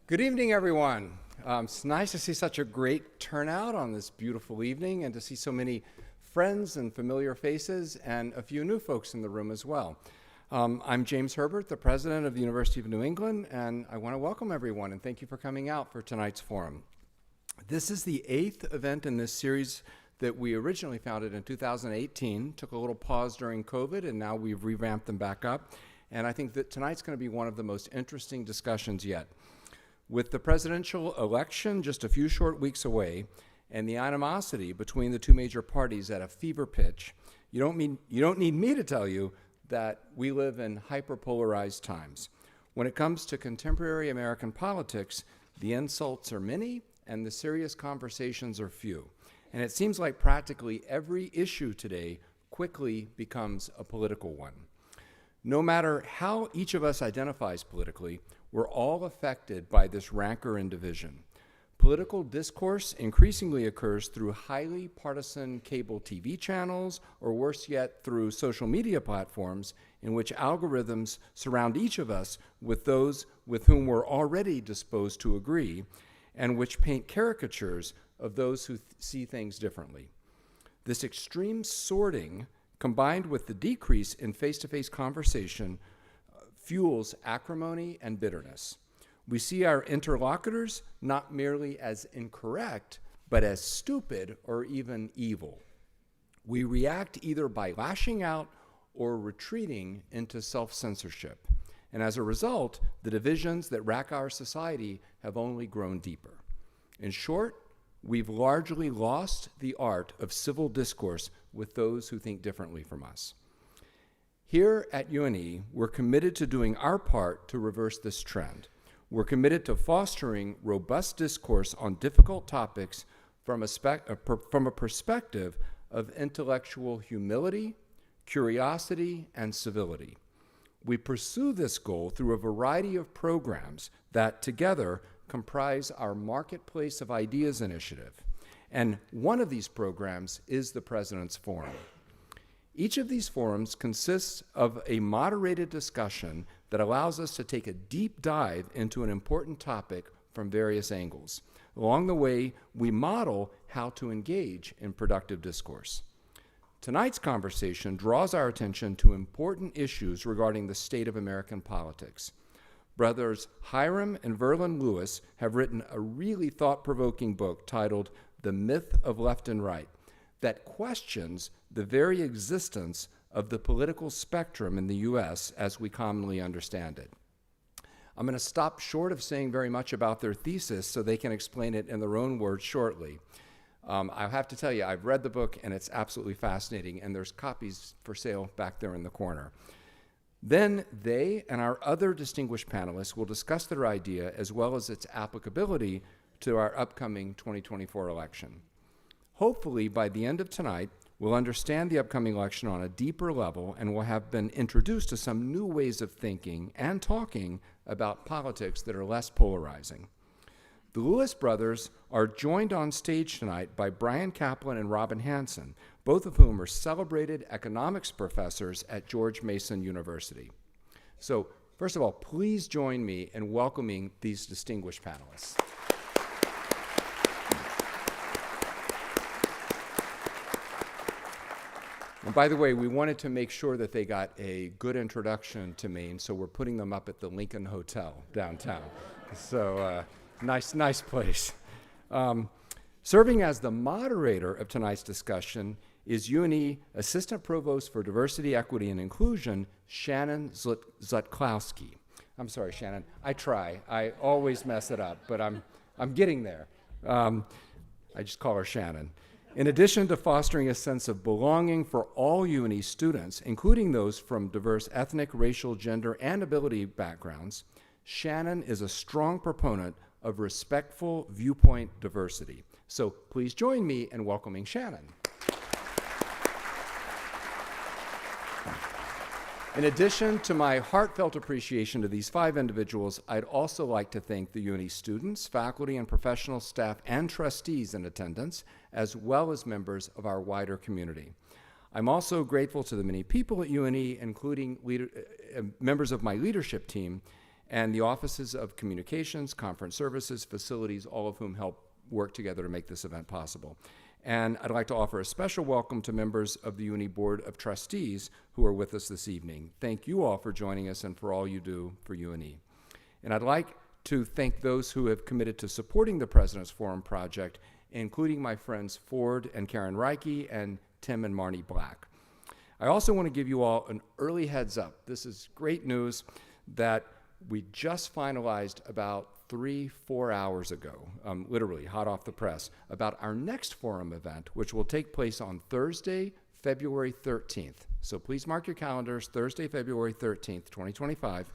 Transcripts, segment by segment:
Good evening, everyone. It's nice to see such a great turnout on this beautiful evening and to see so many friends and familiar faces and a few new folks in the room as well. I'm James Herbert, the president of the University of New England, and I want to welcome everyone and thank you for coming out for tonight's forum. This is the 8th event in this series that we originally founded in 2018, took a little pause during COVID, and now we've revamped them back up. And I think that tonight's going to be one of the most interesting discussions yet. With the presidential election just a few short weeks away and the animosity between the two major parties at a fever pitch, you don't need me to tell you that we live in hyperpolarized times. When it comes to contemporary American politics, the insults are many and the serious conversations are few. And it seems like practically every issue today quickly becomes a political one. No matter how each of us identifies politically, we're all affected by this rancor and division. Political discourse increasingly occurs through highly partisan cable TV channels, or worse yet, through social media platforms in which algorithms surround each of us with those with whom we're already disposed to agree, and which paint caricatures of those who see things differently. This extreme sorting, combined with the decrease in face-to-face conversation, fuels acrimony and bitterness. We see our interlocutors not merely as incorrect, but as stupid or even evil. We react either by lashing out or retreating into self-censorship. And as a result, the divisions that rack our society have only grown deeper. In short, we've largely lost the art of civil discourse with those who think differently from us. Here at UNE, we're committed to doing our part to reverse this trend. We're committed to fostering robust discourse on difficult topics from a perspective of intellectual humility, curiosity, and civility. We pursue this goal through a variety of programs that together comprise our Marketplace of Ideas initiative. And one of these programs is the President's Forum. Each of these forums consists of a moderated discussion that allows us to take a deep dive into an important topic from various angles. Along the way, we model how to engage in productive discourse. Tonight's conversation draws our attention to important issues regarding the state of American politics. Brothers Hyrum and Verlan Lewis have written a really thought-provoking book titled The Myth of Left and Right that questions the very existence of the political spectrum in the U.S. as we commonly understand it. I'm going to stop short of saying very much about their thesis so they can explain it in their own words shortly. I have to tell you, I've read the book and it's absolutely fascinating, and there's copies for sale back there in the corner. Then they and our other distinguished panelists will discuss their idea as well as its applicability to our upcoming 2024 election. Hopefully, by the end of tonight, we'll understand the upcoming election on a deeper level and will have been introduced to some new ways of thinking and talking about politics that are less polarizing. The Lewis brothers are joined on stage tonight by Bryan, Caplan, and Robin Hanson, both of whom are celebrated economics professors at George Mason University. So, first of all, please join me in welcoming these distinguished panelists. And by the way, we wanted to make sure that they got a good introduction to Maine, so we're putting them up at the Lincoln Hotel downtown. So, nice place. Serving as the moderator of tonight's discussion is UNE Assistant Provost for Diversity, Equity, and Inclusion, Shannon Zlotkowski. I'm sorry, Shannon. I try. I always mess it up, but I'm getting there. I just call her Shannon. In addition to fostering a sense of belonging for all UNE students, including those from diverse ethnic, racial, gender, and ability backgrounds, Shannon is a strong proponent of respectful viewpoint diversity. So please join me in welcoming Shannon. In addition to my heartfelt appreciation to these 5 individuals, I'd also like to thank the UNE students, faculty, and professional staff and trustees in attendance, as well as members of our wider community. I'm also grateful to the many people at UNE, including members of my leadership team, and the offices of communications, conference services, facilities, all of whom help work together to make this event possible. And I'd like to offer a special welcome to members of the UNE Board of Trustees who are with us this evening. Thank you all for joining us and for all you do for UNE. And I'd like to thank those who have committed to supporting the President's Forum project, including my friends Ford and Karen Reike and Tim and Marnie Black. I also want to give you all an early heads up. This is great news that we just finalized about 3-4 hours ago, literally hot off the press, about our next forum event, which will take place on Thursday, February 13th. So please mark your calendars, Thursday, February 13th, 2025.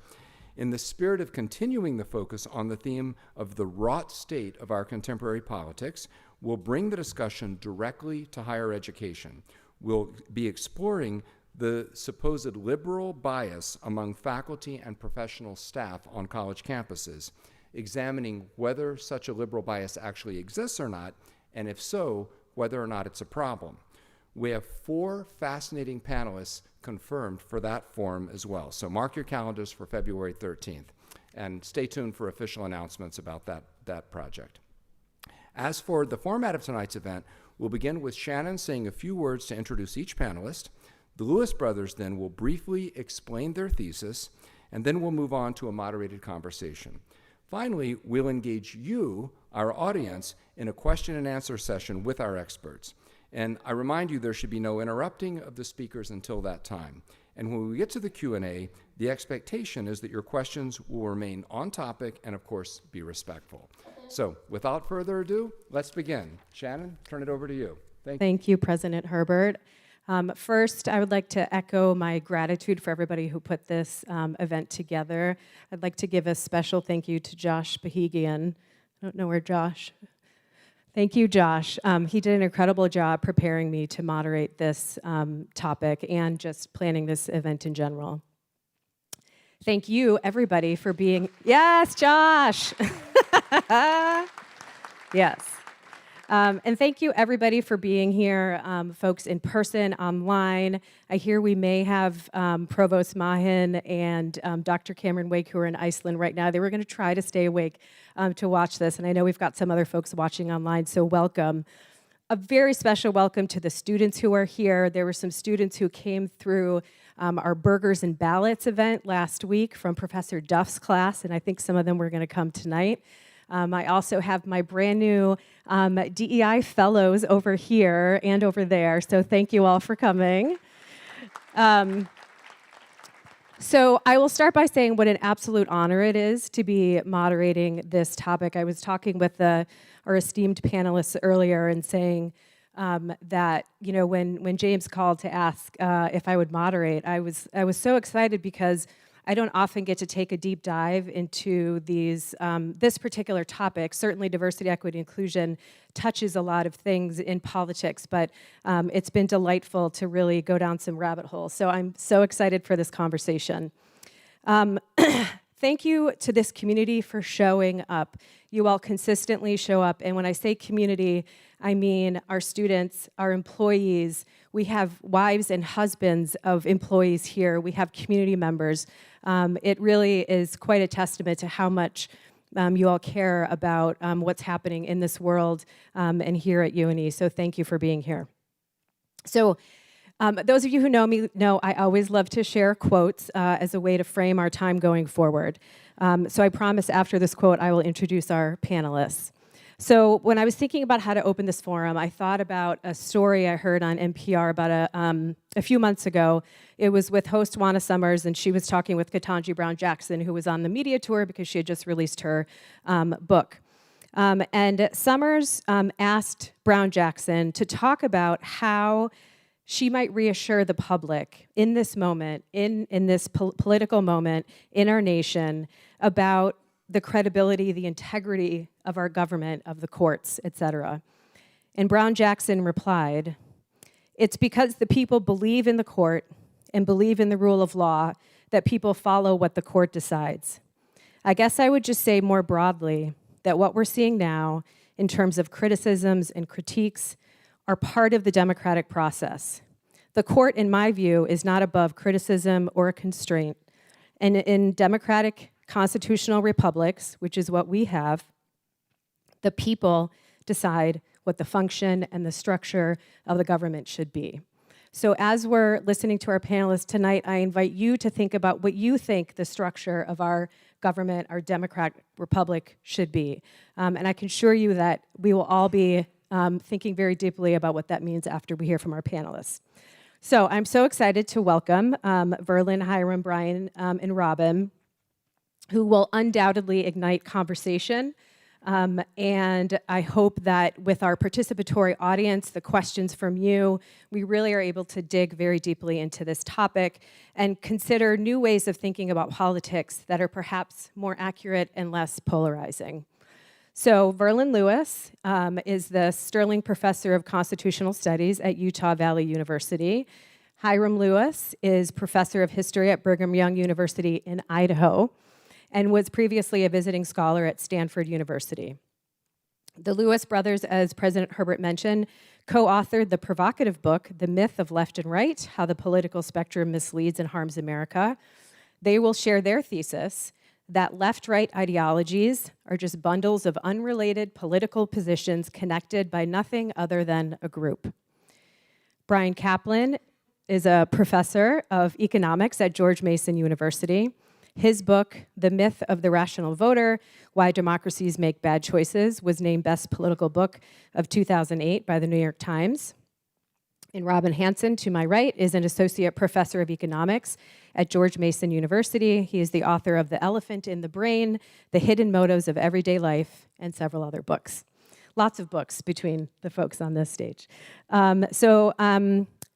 In the spirit of continuing the focus on the theme of the wrought state of our contemporary politics, we'll bring the discussion directly to higher education. We'll be exploring the supposed liberal bias among faculty and professional staff on college campuses, examining whether such a liberal bias actually exists or not, and if so, whether or not it's a problem. We have 4 fascinating panelists confirmed for that forum as well. So mark your calendars for February 13th, and stay tuned for official announcements about that project. As for the format of tonight's event, we'll begin with Shannon saying a few words to introduce each panelist. The Lewis brothers then will briefly explain their thesis, and then we'll move on to a moderated conversation. Finally, we'll engage you, our audience, in a question and answer session with our experts. And I remind you there should be no interrupting of the speakers until that time. And when we get to the Q&A, the expectation is that your questions will remain on topic and, of course, be respectful. So without further ado, let's begin. Shannon, turn it over to you. Thank you, President Herbert. First, I would like to echo my gratitude for everybody who put this event together. I'd like to give a special thank you to Josh Behegian. I don't know where Josh. Thank you, Josh. He did an incredible job preparing me to moderate this topic and just planning this event in general. Thank you, everybody, for being... Yes, Josh! Yes. And thank you, everybody, for being here, folks in person, online. I hear we may have Provost Mahin and Dr. Cameron Wake, who are in Iceland right now. They were going to try to stay awake to watch this, and I know we've got some other folks watching online, so welcome. A very special welcome to the students who are here. There were some students who came through our Burgers and Ballots event last week from Professor Duff's class, and I think some of them were going to come tonight. I also have my brand new DEI fellows over here and over there, so thank you all for coming. So I will start by saying what an absolute honor it is to be moderating this topic. I was talking with our esteemed panelists earlier and saying that, you know, when James called to ask if I would moderate, I was so excited because I don't often get to take a deep dive into this particular topic. Certainly diversity, equity, inclusion touches a lot of things in politics, but it's been delightful to really go down some rabbit holes. So I'm so excited for this conversation. Thank you to this community for showing up. You all consistently show up, and when I say community, I mean our students, our employees. We have wives and husbands of employees here. We have community members. It really is quite a testament to how much you all care about what's happening in this world and here at UNE. So thank you for being here. So those of you who know me know I always love to share quotes as a way to frame our time going forward. So I promise after this quote, I will introduce our panelists. So when I was thinking about how to open this forum, I thought about a story I heard on NPR about a few months ago. It was with host Juana Summers, and she was talking with Ketanji Brown Jackson, who was on the media tour because she had just released her book. And Summers asked Brown Jackson to talk about how she might reassure the public in this moment, in this political moment in our nation, about the credibility, the integrity of our government, of the courts, et cetera. And Brown Jackson replied, "It's because the people believe in the court and believe in the rule of law that people follow what the court decides. I guess I would just say more broadly that what we're seeing now in terms of criticisms and critiques are part of the democratic process. The court, in my view, is not above criticism or constraint. And in democratic constitutional republics, which is what we have, the people decide what the function and the structure of the government should be. So as we're listening to our panelists tonight, I invite you to think about what you think the structure of our government, our democratic republic, should be. And I can assure you that we will all be thinking very deeply about what that means after we hear from our panelists. So I'm so excited to welcome Verlan, Hyrum, Bryan, and Robin, who will undoubtedly ignite conversation. And I hope that with our participatory audience, the questions from you, we really are able to dig very deeply into this topic and consider new ways of thinking about politics that are perhaps more accurate and less polarizing. So Verlan Lewis is the Sterling Professor of Constitutional Studies at Utah Valley University. Hyrum Lewis is Professor of History at Brigham Young University-Idaho, and was previously a visiting scholar at Stanford University. The Lewis brothers, as President Herbert mentioned, co-authored the provocative book, The Myth of Left and Right, How the Political Spectrum Misleads and Harms America. They will share their thesis that left-right ideologies are just bundles of unrelated political positions connected by nothing other than a group. Bryan Caplan is a professor of economics at George Mason University. His book, The Myth of the Rational Voter, Why Democracies Make Bad Choices, was named Best Political Book of 2008 by the New York Times. And Robin Hanson, to my right, is an associate professor of economics at George Mason University. He is the author of The Elephant in the Brain, The Hidden Motives of Everyday Life, and several other books. Lots of books between the folks on this stage.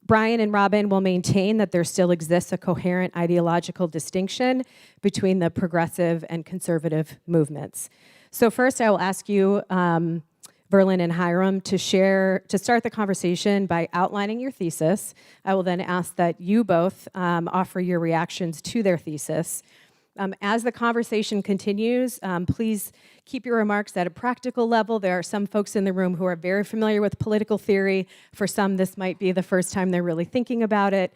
Bryan and Robin will maintain that there still exists a coherent ideological distinction between the progressive and conservative movements. So first, I will ask you, Verlan and Hyrum, to start the conversation by outlining your thesis. I will then ask that you both offer your reactions to their thesis. As the conversation continues, please keep your remarks at a practical level. There are some folks in the room who are very familiar with political theory. For some, this might be the first time they're really thinking about it.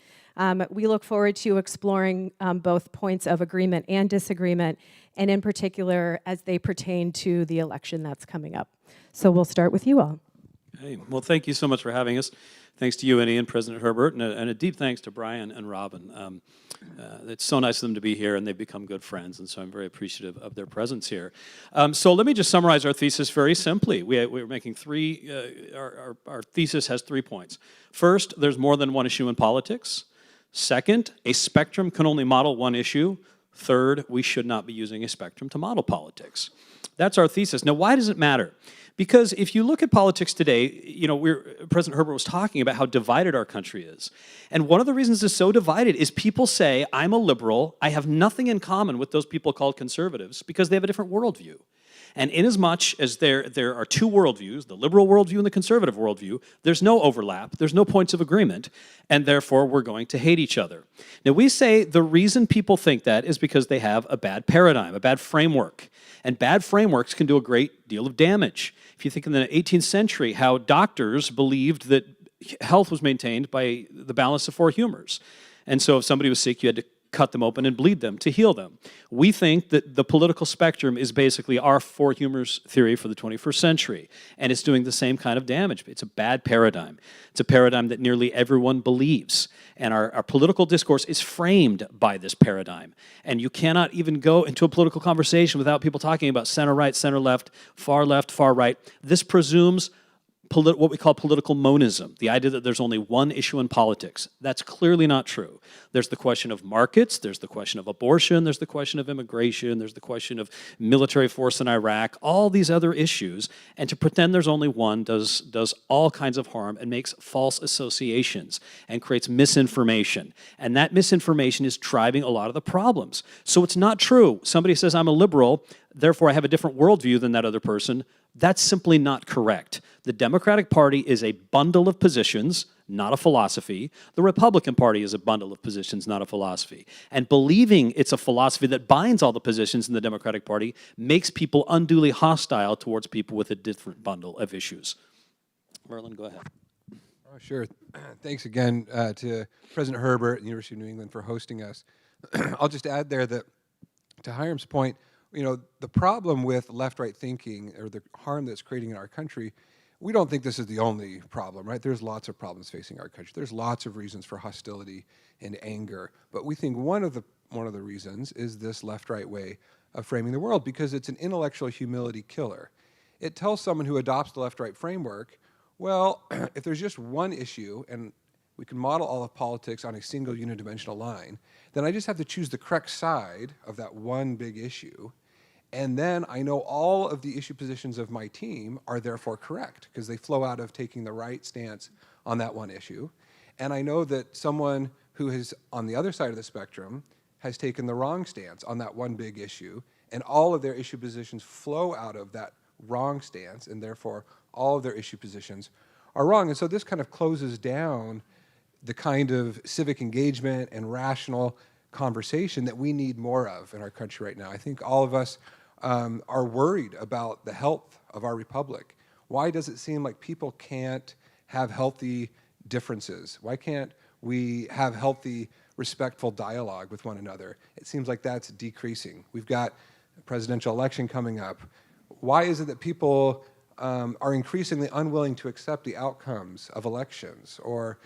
We look forward to exploring both points of agreement and disagreement, and in particular, as they pertain to the election that's coming up. So we'll start with you all. Hey, well, thank you so much for having us. Thanks to UNE and President Herbert, and a deep thanks to Bryan and Robin. It's so nice of them to be here, and they've become good friends, and so I'm very appreciative of their presence here. So let me just summarize our thesis very simply. We're making our thesis has 3 points. First, there's more than one issue in politics. Second, a spectrum can only model one issue. Third, we should not be using a spectrum to model politics. That's our thesis. Now, why does it matter? Because if you look at politics today, President Herbert was talking about how divided our country is. And one of the reasons it's so divided is people say, I'm a liberal, I have nothing in common with those people called conservatives because they have a different worldview. And inasmuch as there are two worldviews, the liberal worldview and the conservative worldview, there's no overlap, there's no points of agreement, and therefore we're going to hate each other. Now we say the reason people think that is because they have a bad paradigm, a bad framework. And bad frameworks can do a great deal of damage. If you think in the 18th century how doctors believed that health was maintained by the balance of 4 humors. And so if somebody was sick, you had to cut them open and bleed them to heal them. We think that the political spectrum is basically our 4 humors theory for the 21st century, and it's doing the same kind of damage. It's a bad paradigm. It's a paradigm that nearly everyone believes, and our political discourse is framed by this paradigm. And you cannot even go into a political conversation without people talking about center right, far right. This presumes what we call political monism, the idea that there's only one issue in politics. That's clearly not true. There's the question of markets, there's the question of abortion, there's the question of immigration, there's the question of military force in Iraq, all these other issues, and to pretend there's only one does all kinds of harm and makes false associations and creates misinformation. And that misinformation is driving a lot of the problems. So it's not true. Somebody says, I'm a liberal, therefore I have a different worldview than that other person. That's simply not correct. The Democratic Party is a bundle of positions, not a philosophy. The Republican Party is a bundle of positions, not a philosophy. And believing it's a philosophy that binds all the positions in the Democratic Party makes people unduly hostile towards people with a different bundle of issues. Verlan, go ahead. Oh, sure. Thanks again to President Herbert and the University of New England for hosting us. I'll just add there that to Hyrum's point, the problem with left-right thinking, or the harm that's creating in our country, we don't think this is the only problem, right? There's lots of problems facing our country. There's lots of reasons for hostility and anger, but we think one of the reasons is this left-right way of framing the world, because it's an intellectual humility killer. It tells someone who adopts the left-right framework, well, if there's just one issue, and we can model all of politics on a single unidimensional line, then I just have to choose the correct side of that one big issue, and then I know all of the issue positions of my team are therefore correct, because they flow out of taking the right stance on that one issue. And I know that someone who is on the other side of the spectrum has taken the wrong stance on that one big issue, and all of their issue positions flow out of that wrong stance, and therefore all of their issue positions are wrong. And so this kind of closes down the kind of civic engagement and rational conversation that we need more of in our country right now. I think all of us are worried about the health of our republic. Why does it seem like people can't have healthy differences? Why can't we have healthy, respectful dialogue with one another? It seems like that's decreasing. We've got a presidential election coming up. Why is it that people are increasingly unwilling to accept the outcomes of elections? Or,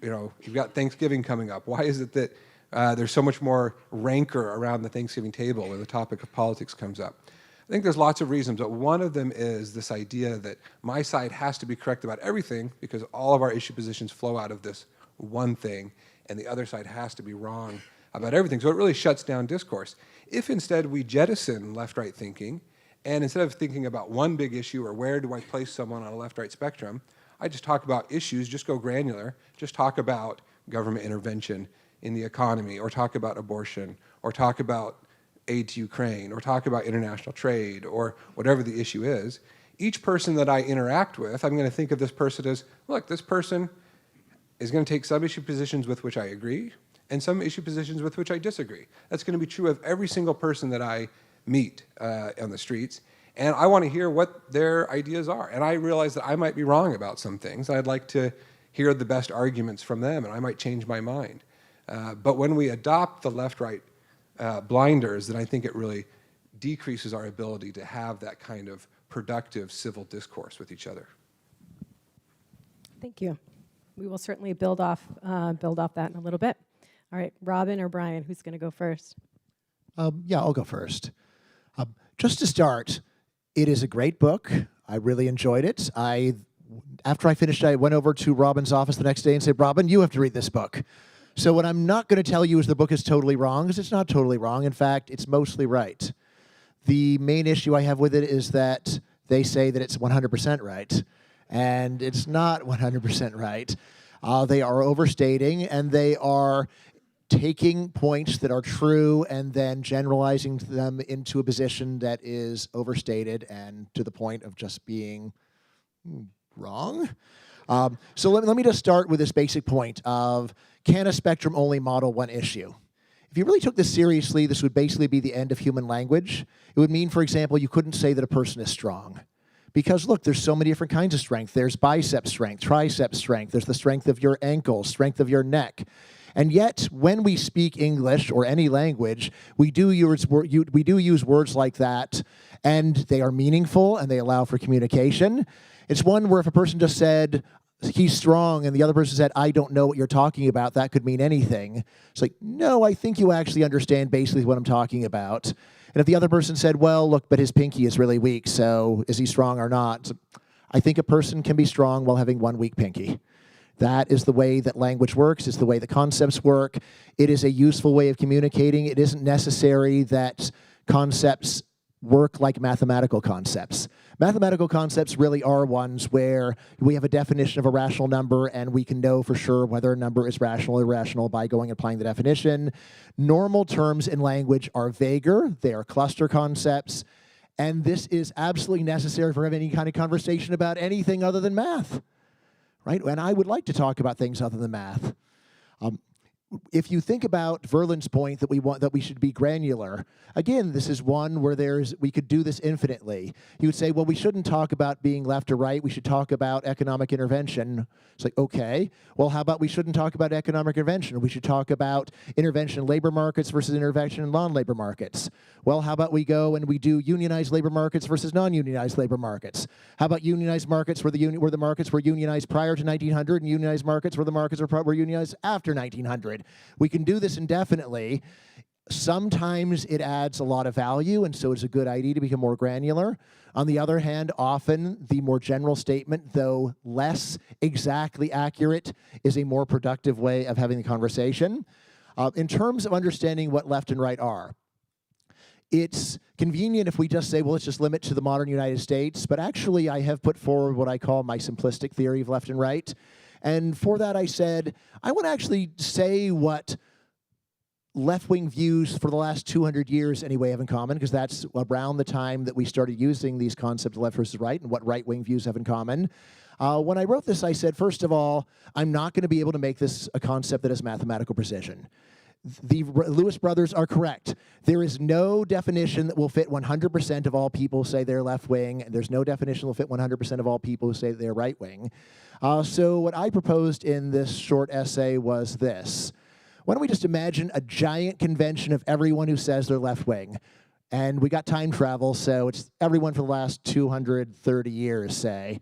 you've got Thanksgiving coming up. Why is it that there's so much more rancor around the Thanksgiving table when the topic of politics comes up? I think there's lots of reasons, but one of them is this idea that my side has to be correct about everything because all of our issue positions flow out of this one thing, and the other side has to be wrong about everything. So it really shuts down discourse. If instead we jettison left-right thinking, and instead of thinking about one big issue or where do I place someone on a left-right spectrum, I just talk about issues, just go granular, just talk about government intervention in the economy, or talk about abortion, or talk about aid to Ukraine, or talk about international trade, or whatever the issue is. Each person that I interact with, I'm going to think of this person as, look, this person is going to take some issue positions with which I agree, and some issue positions with which I disagree. That's going to be true of every single person that I meet on the streets, and I want to hear what their ideas are. And I realize that I might be wrong about some things. I'd like to hear the best arguments from them, and I might change my mind. But when we adopt the left-right blinders, then I think it really decreases our ability to have that kind of productive civil discourse with each other. Thank you. We will certainly build off that in a little bit. All right, Robin or Brian, who's going to go first? Yeah, I'll go first. Just to start, it is a great book. I really enjoyed it. After I finished, I went over to Robin's office the next day and said, Robin, you have to read this book. So what I'm not going to tell you is the book is totally wrong, because it's not totally wrong. In fact, it's mostly right. The main issue I have with it is that they say that it's 100% right, and it's not 100% right. They are overstating, and they are taking points that are true and then generalizing them into a position that is overstated and to the point of just being wrong. So let me just start with this basic point of, can a spectrum only model one issue? If you really took this seriously, this would basically be the end of human language. It would mean, for example, you couldn't say that a person is strong. Because look, there's so many different kinds of strength. There's bicep strength, tricep strength, there's the strength of your ankle, strength of your neck. And yet, when we speak English or any language, we do use words like that, and they are meaningful and they allow for communication. It's one where if a person just said, he's strong, and the other person said, I don't know what you're talking about, that could mean anything. It's like, no, I think you actually understand basically what I'm talking about. And if the other person said, well, look, but his pinky is really weak, so is he strong or not? So I think a person can be strong while having one weak pinky. That is the way that language works. It's the way the concepts work. It is a useful way of communicating. It isn't necessary that concepts work like mathematical concepts. Mathematical concepts really are ones where we have a definition of a rational number and we can know for sure whether a number is rational or irrational by going and applying the definition. Normal terms in language are vaguer. They are cluster concepts. And this is absolutely necessary for having any kind of conversation about anything other than math. Right? And I would like to talk about things other than math. if you think about Verlan's point that we should be granular, again, this is one where we could do this infinitely. You would say, well, we shouldn't talk about being left or right. We should talk about economic intervention. It's like, okay, well, how about we shouldn't talk about economic intervention? We should talk about intervention in labor markets versus intervention in non-labor markets. Well, how about we go and we do unionized labor markets versus non-unionized labor markets? How about unionized markets where the markets were unionized prior to 1900 and unionized markets where the markets were unionized after 1900? We can do this indefinitely. Sometimes it adds a lot of value, and so it's a good idea to become more granular. On the other hand, often the more general statement, though less exactly accurate, is a more productive way of having the conversation. In terms of understanding what left and right are, it's convenient if we just say, well, let's just limit to the modern United States, but actually I have put forward what I call my simplistic theory of left and right. And for that I said, I want to actually say what left-wing views for the last 200 years anyway have in common, because that's around the time that we started using these concepts of left versus right and what right-wing views have in common. When I wrote this, I said, first of all, I'm not going to be able to make this a concept that has mathematical precision. The Lewis brothers are correct. There is no definition that will fit 100% of all people who say they're left-wing, and there's no definition that will fit 100% of all people who say they're right-wing. So what I proposed in this short essay was this. Why don't we just imagine a giant convention of everyone who says they're left-wing? And we got time travel, so it's everyone for the last 230 years, say.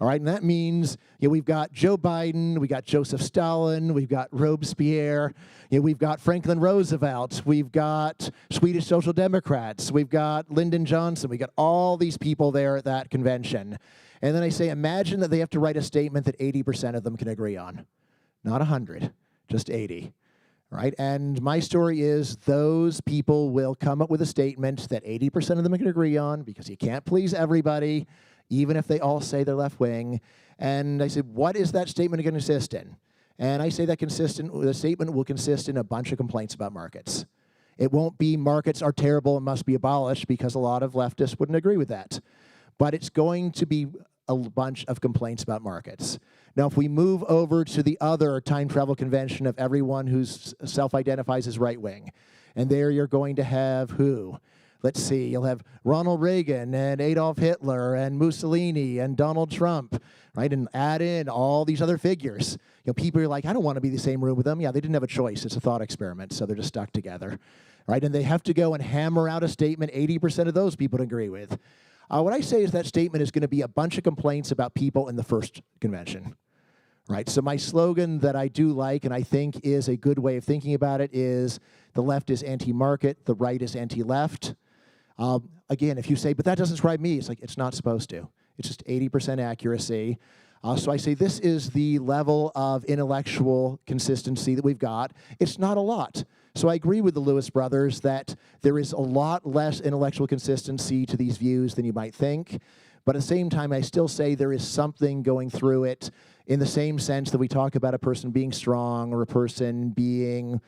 All right, and that means we've got Joe Biden, we got Joseph Stalin, we've got Robespierre, we've got Franklin Roosevelt, we've got Swedish Social Democrats, we've got Lyndon Johnson, we got all these people there at that convention. And then I say, imagine that they have to write a statement that 80% of them can agree on. Not 100, just 80. Right? And my story is those people will come up with a statement that 80% of them can agree on, because you can't please everybody, even if they all say they're left-wing. And I said, what is that statement going to consist in? And I say that the statement will consist in a bunch of complaints about markets. It won't be markets are terrible and must be abolished, because a lot of leftists wouldn't agree with that. But it's going to be a bunch of complaints about markets. Now, if we move over to the other time travel convention of everyone who self-identifies as right-wing, and there you're going to have who? Let's see, you'll have Ronald Reagan and Adolf Hitler and Mussolini and Donald Trump, right? And add in all these other figures. People are like, I don't want to be in the same room with them. Yeah, they didn't have a choice. It's a thought experiment, so they're just stuck together, right? And they have to go and hammer out a statement 80% of those people agree with. What I say is that statement is going to be a bunch of complaints about people in the first convention, right? So my slogan that I do like and I think is a good way of thinking about it is the left is anti-market, the right is anti-left. Again, if you say, but that doesn't describe me, it's like, it's not supposed to. It's just 80% accuracy. So I say this is the level of intellectual consistency that we've got. It's not a lot. So I agree with the Lewis brothers that there is a lot less intellectual consistency to these views than you might think. But at the same time, I still say there is something going through it in the same sense that we talk about a person being strong or a person being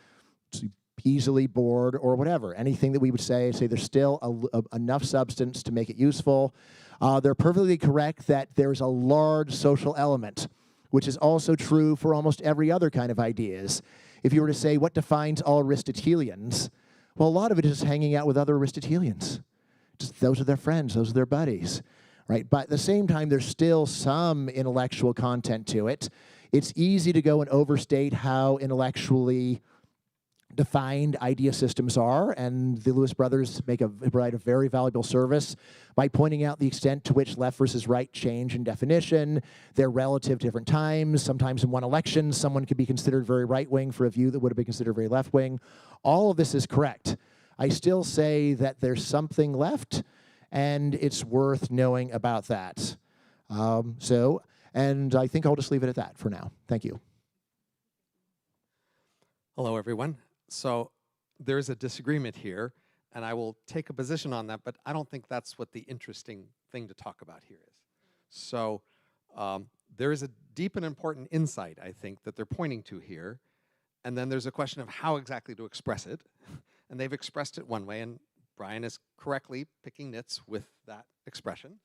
easily bored or whatever. Anything that we would say there's still enough substance to make it useful. They're perfectly correct that there's a large social element, which is also true for almost every other kind of ideas. If you were to say, what defines all Aristotelians? Well, a lot of it is hanging out with other Aristotelians. Just those are their friends, those are their buddies, right? But at the same time, there's still some intellectual content to it. It's easy to go and overstate how intellectually defined idea systems are, and the Lewis brothers provide a very valuable service by pointing out the extent to which left versus right change in definition, their relative different times. Sometimes in one election, someone could be considered very right-wing for a view that would have been considered very left-wing. All of this is correct. I still say that there's something left, and it's worth knowing about that. And I think I'll just leave it at that for now. Thank you. Hello, everyone. So there's a disagreement here, and I will take a position on that, but I don't think that's what the interesting thing to talk about here is. So there is a deep and important insight, I think, that they're pointing to here, and then there's a question of how exactly to express it, and they've expressed it one way, and Brian is correctly picking nits with that expression,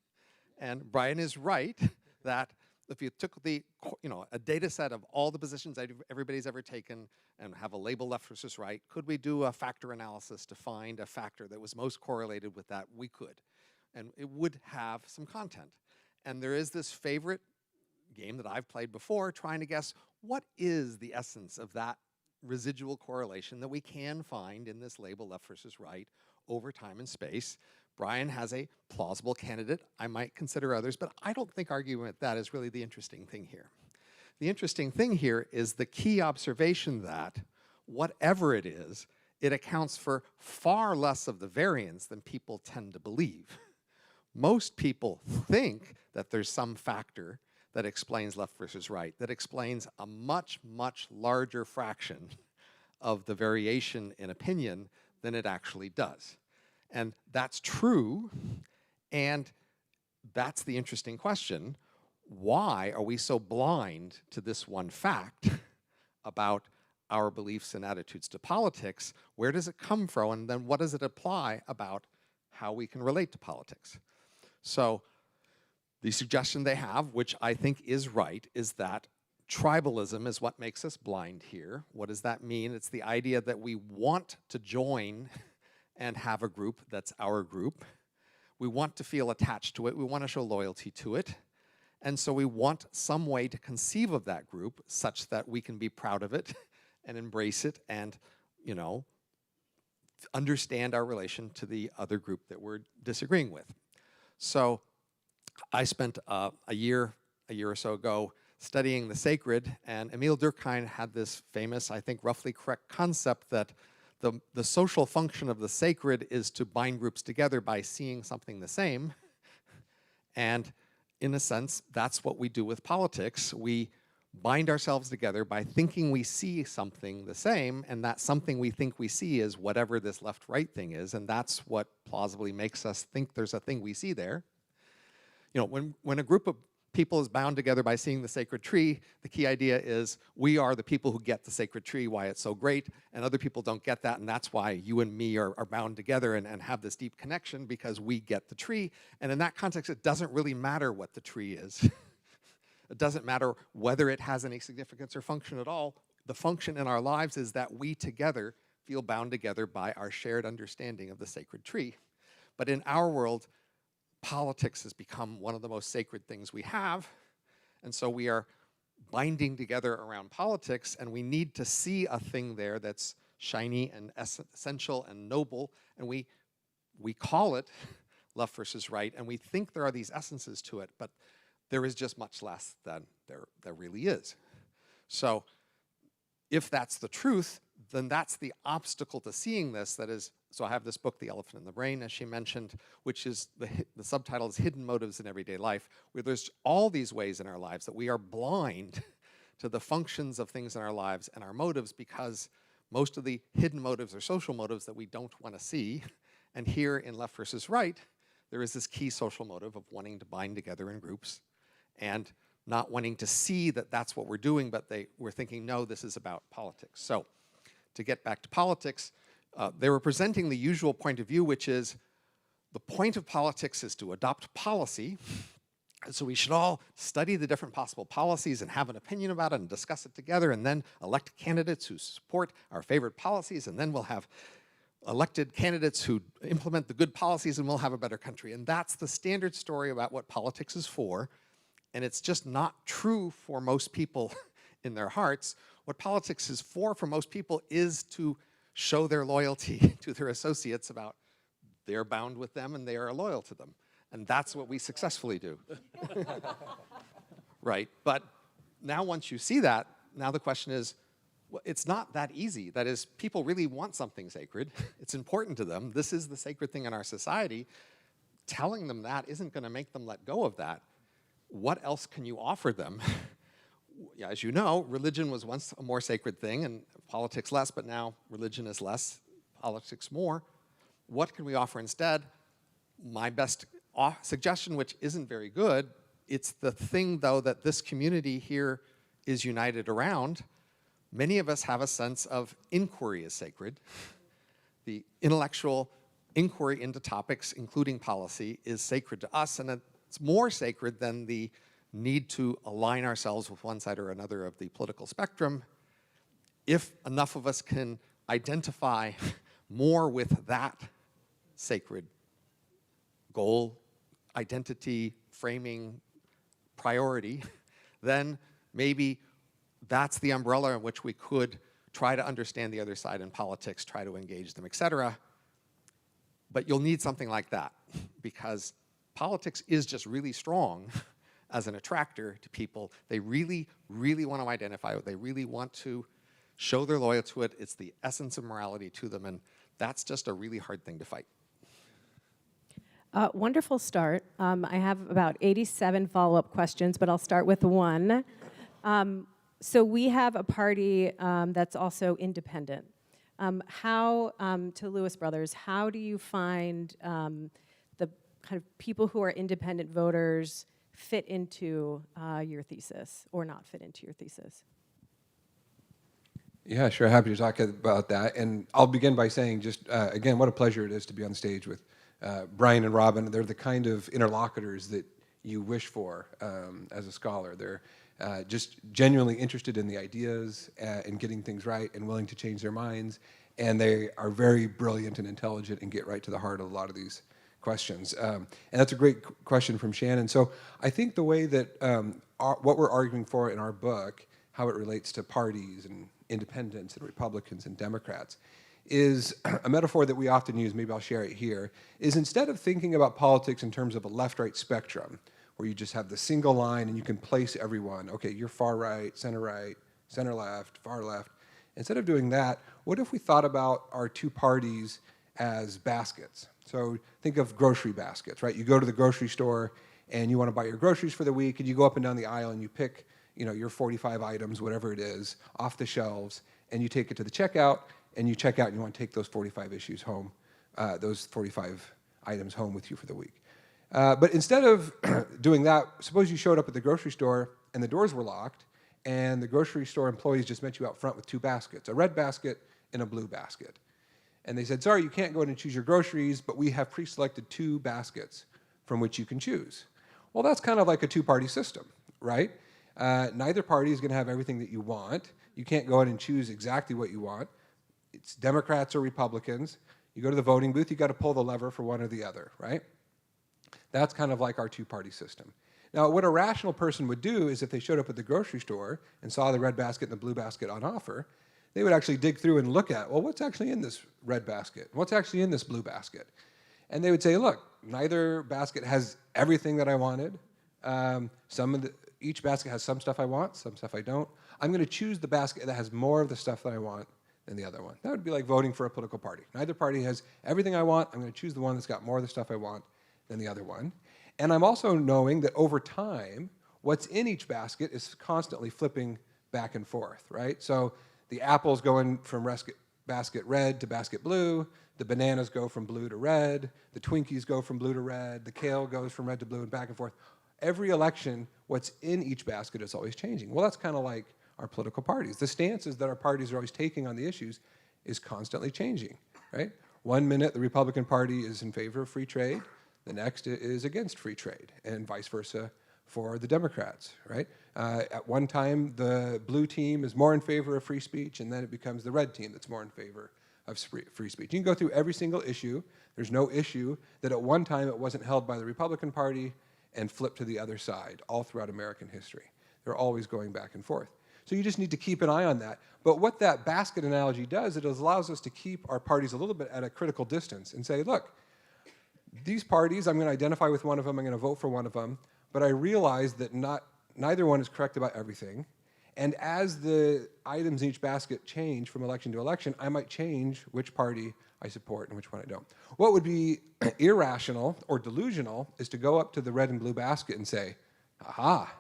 and Brian is right that if you took a data set of all the positions that everybody's ever taken and have a label left versus right, could we do a factor analysis to find a factor that was most correlated with that? We could. And it would have some content. And there is this favorite game that I've played before, trying to guess what is the essence of that residual correlation that we can find in this label left versus right over time and space. Bryan has a plausible candidate. I might consider others, but I don't think arguing with that is really the interesting thing here. The interesting thing here is the key observation that whatever it is, it accounts for far less of the variance than people tend to believe. Most people think that there's some factor that explains left versus right, that explains a much, much larger fraction of the variation in opinion than it actually does. And that's true, and that's the interesting question. Why are we so blind to this one fact about our beliefs and attitudes to politics? Where does it come from, and then what does it apply about how we can relate to politics? So the suggestion they have, which I think is right, is that tribalism is what makes us blind here. What does that mean? It's the idea that we want to join and have a group that's our group. We want to feel attached to it. We want to show loyalty to it. And so we want some way to conceive of that group such that we can be proud of it and embrace it and, understand our relation to the other group that we're disagreeing with. So I spent a year or so ago studying the sacred, and Emile Durkheim had this famous, I think roughly correct concept that the social function of the sacred is to bind groups together by seeing something the same. And in a sense, that's what we do with politics. We bind ourselves together by thinking we see something the same, and that something we think we see is whatever this left-right thing is, and that's what plausibly makes us think there's a thing we see there. When a group of people is bound together by seeing the sacred tree, the key idea is we are the people who get the sacred tree, why it's so great, and other people don't get that, and that's why you and me are bound together and have this deep connection, because we get the tree. And in that context, it doesn't really matter what the tree is. It doesn't matter whether it has any significance or function at all. The function in our lives is that we together feel bound together by our shared understanding of the sacred tree. But in our world, politics has become one of the most sacred things we have, and so we are binding together around politics, and we need to see a thing there that's shiny and essential and noble, and we call it left versus right, and we think there are these essences to it, but there is just much less than there really is. So if that's the truth, then that's the obstacle to seeing this. That is, so I have this book, The Elephant in the Brain, as she mentioned, which is, the subtitle is Hidden Motives in Everyday Life, where there's all these ways in our lives that we are blind to the functions of things in our lives and our motives, because most of the hidden motives are social motives that we don't want to see. And here in Left versus Right, there is this key social motive of wanting to bind together in groups and not wanting to see that that's what we're doing, but we're thinking, no, this is about politics. So to get back to politics, they were presenting the usual point of view, which is the point of politics is to adopt policy. And so we should all study the different possible policies and have an opinion about it and discuss it together, and then elect candidates who support our favorite policies, and then we'll have elected candidates who implement the good policies, and we'll have a better country. And that's the standard story about what politics is for. And it's just not true for most people in their hearts. What politics is for most people is to show their loyalty to their associates about they're bound with them and they are loyal to them. And that's what we successfully do. Right? But now once you see that, now the question is, well, it's not that easy. That is, people really want something sacred. It's important to them. This is the sacred thing in our society. Telling them that isn't going to make them let go of that. What else can you offer them? As you know, religion was once a more sacred thing and politics less, but now religion is less, politics more. What can we offer instead? My best suggestion, which isn't very good, it's the thing, though, that this community here is united around. Many of us have a sense of inquiry as sacred. The intellectual inquiry into topics, including policy, is sacred to us, and it's more sacred than the need to align ourselves with one side or another of the political spectrum. If enough of us can identify more with that sacred goal, identity, framing, priority, then maybe that's the umbrella in which we could try to understand the other side in politics, try to engage them, etc. But you'll need something like that, because politics is just really strong as an attractor to people. They really, really want to identify it. They really want to show they're loyal to it. It's the essence of morality to them, and that's just a really hard thing to fight. Wonderful start. I have about 87 follow-up questions, but I'll start with one. So we have a party that's also independent. To Lewis Brothers, how do you find the kind of people who are independent voters fit into your thesis or not fit into your thesis? Yeah, sure. Happy to talk about that. And I'll begin by saying just, again, what a pleasure it is to be on stage with Bryan and Robin. They're the kind of interlocutors that you wish for as a scholar. They're just genuinely interested in the ideas and getting things right and willing to change their minds. And they are very brilliant and intelligent and get right to the heart of a lot of these questions. And that's a great question from Shannon. So I think the way that what we're arguing for in our book, how it relates to parties and independents and Republicans and Democrats, is a metaphor that we often use, maybe I'll share it here, is instead of thinking about politics in terms of a left-right spectrum, where you just have the single line and you can place everyone, okay, you're far right, center left, far left. Instead of doing that, what if we thought about our two parties as baskets? So think of grocery baskets, right? You go to the grocery store and you want to buy your groceries for the week, and you go up and down the aisle and you pick, your 45 items, whatever it is, off the shelves, and you take it to the checkout, and you check out and you want to take those 45 issues home, those 45 items home with you for the week. But instead of doing that, suppose you showed up at the grocery store and the doors were locked, and the grocery store employees just met you out front with two baskets, a red basket and a blue basket. And they said, sorry, you can't go in and choose your groceries, but we have pre-selected two baskets from which you can choose. Well, that's kind of like a two-party system, right? Neither party is going to have everything that you want. You can't go in and choose exactly what you want. It's Democrats or Republicans. You go to the voting booth, you got to pull the lever for one or the other, right? That's kind of like our two-party system. Now, what a rational person would do is if they showed up at the grocery store and saw the red basket and the blue basket on offer, they would actually dig through and look at, well, what's actually in this red basket? What's actually in this blue basket? And they would say, look, neither basket has everything that I wanted. Each basket has some stuff I want, some stuff I don't. I'm going to choose the basket that has more of the stuff that I want than the other one. That would be like voting for a political party. Neither party has everything I want. I'm going to choose the one that's got more of the stuff I want than the other one. And I'm also knowing that over time, what's in each basket is constantly flipping back and forth, right? So the apples going from basket red to basket blue, the bananas go from blue to red, the Twinkies go from blue to red, the kale goes from red to blue and back and forth. Every election, what's in each basket is always changing. Well, that's kind of like our political parties. The stances that our parties are always taking on the issues is constantly changing, right? 1 minute, the Republican Party is in favor of free trade. The next is against free trade, and vice versa for the Democrats, right? At one time, the blue team is more in favor of free speech, and then it becomes the red team that's more in favor of free speech. You can go through every single issue. There's no issue that at one time it wasn't held by the Republican Party and flipped to the other side all throughout American history. They're always going back and forth. So you just need to keep an eye on that. But what that basket analogy does, it allows us to keep our parties a little bit at a critical distance and say, look, these parties, I'm going to identify with one of them, I'm going to vote for one of them, but I realize that neither one is correct about everything. And as the items in each basket change from election to election, I might change which party I support and which one I don't. What would be irrational or delusional is to go up to the red and blue basket and say, aha,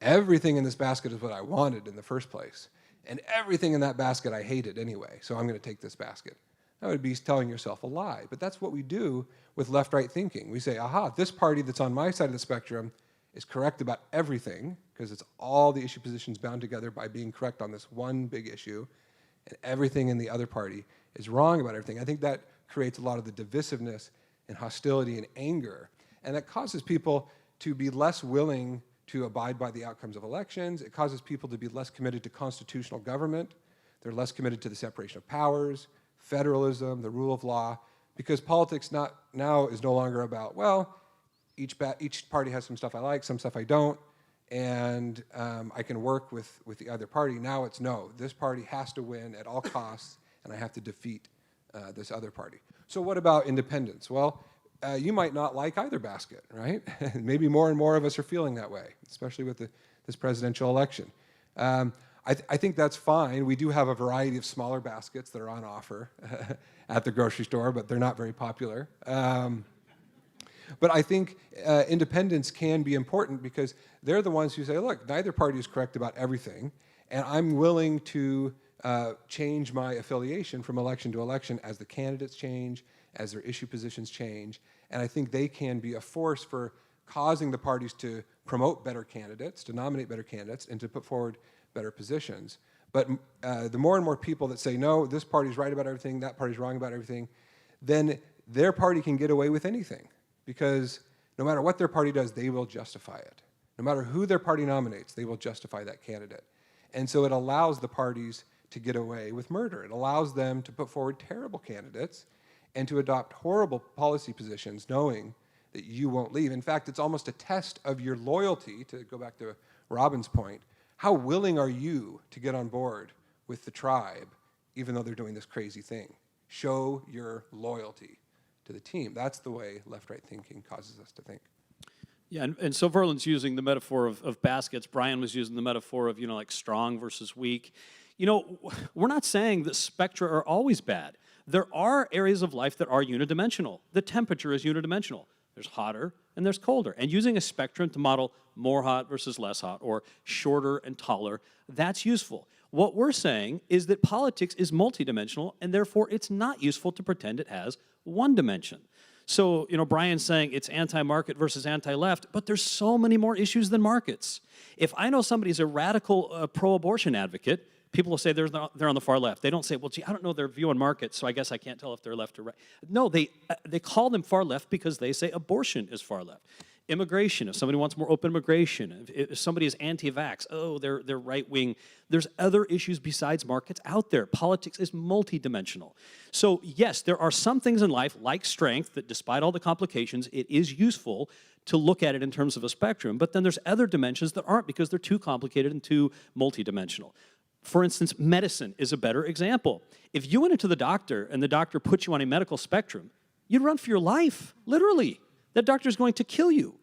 everything in this basket is what I wanted in the first place. And everything in that basket I hated anyway, so I'm going to take this basket. That would be telling yourself a lie. But that's what we do with left-right thinking. We say, aha, this party that's on my side of the spectrum is correct about everything, because it's all the issue positions bound together by being correct on this one big issue, and everything in the other party is wrong about everything. I think that creates a lot of the divisiveness and hostility and anger, and that causes people to be less willing to abide by the outcomes of elections. It causes people to be less committed to constitutional government. They're less committed to the separation of powers, federalism, the rule of law, because politics now is no longer about, well, each party has some stuff I like, some stuff I don't, and I can work with the other party. Now it's no, this party has to win at all costs, and I have to defeat this other party. So what about independence? Well, you might not like either basket, right? Maybe more and more of us are feeling that way, especially with this presidential election. I think that's fine. We do have a variety of smaller baskets that are on offer at the grocery store, but they're not very popular. But I think independents can be important because they're the ones who say, look, neither party is correct about everything, and I'm willing to change my affiliation from election to election as the candidates change, as their issue positions change, and I think they can be a force for causing the parties to promote better candidates, to nominate better candidates, and to put forward better positions. But the more and more people that say, no, this party's right about everything, that party's wrong about everything, then their party can get away with anything, because no matter what their party does, they will justify it. No matter who their party nominates, they will justify that candidate. And so it allows the parties to get away with murder. It allows them to put forward terrible candidates and to adopt horrible policy positions knowing that you won't leave. In fact, it's almost a test of your loyalty, to go back to Robin's point. How willing are you to get on board with the tribe, even though they're doing this crazy thing? Show your loyalty to the team. That's the way left-right thinking causes us to think. Yeah, and so Verlan's using the metaphor of baskets. Brian was using the metaphor of, like strong versus weak. We're not saying that spectra are always bad. There are areas of life that are unidimensional. The temperature is unidimensional. There's hotter and there's colder. And using a spectrum to model more hot versus less hot, or shorter and taller, that's useful. What we're saying is that politics is multidimensional, and therefore it's not useful to pretend it has one dimension. So, Brian's saying it's anti-market versus anti-left, but there's so many more issues than markets. If I know somebody's a radical pro-abortion advocate, people will say they're on the far left. They don't say, well, gee, I don't know their view on markets, so I guess I can't tell if they're left or right. No, they call them far left because they say abortion is far left. Immigration, if somebody wants more open immigration, if somebody is anti-vax, oh, they're right-wing. There's other issues besides markets out there. Politics is multidimensional. So yes, there are some things in life, like strength, that despite all the complications, it is useful to look at it in terms of a spectrum, but then there's other dimensions that aren't because they're too complicated and too multidimensional. For instance, medicine is a better example. If you went into the doctor and the doctor put you on a medical spectrum, you'd run for your life, literally. That doctor's going to kill you.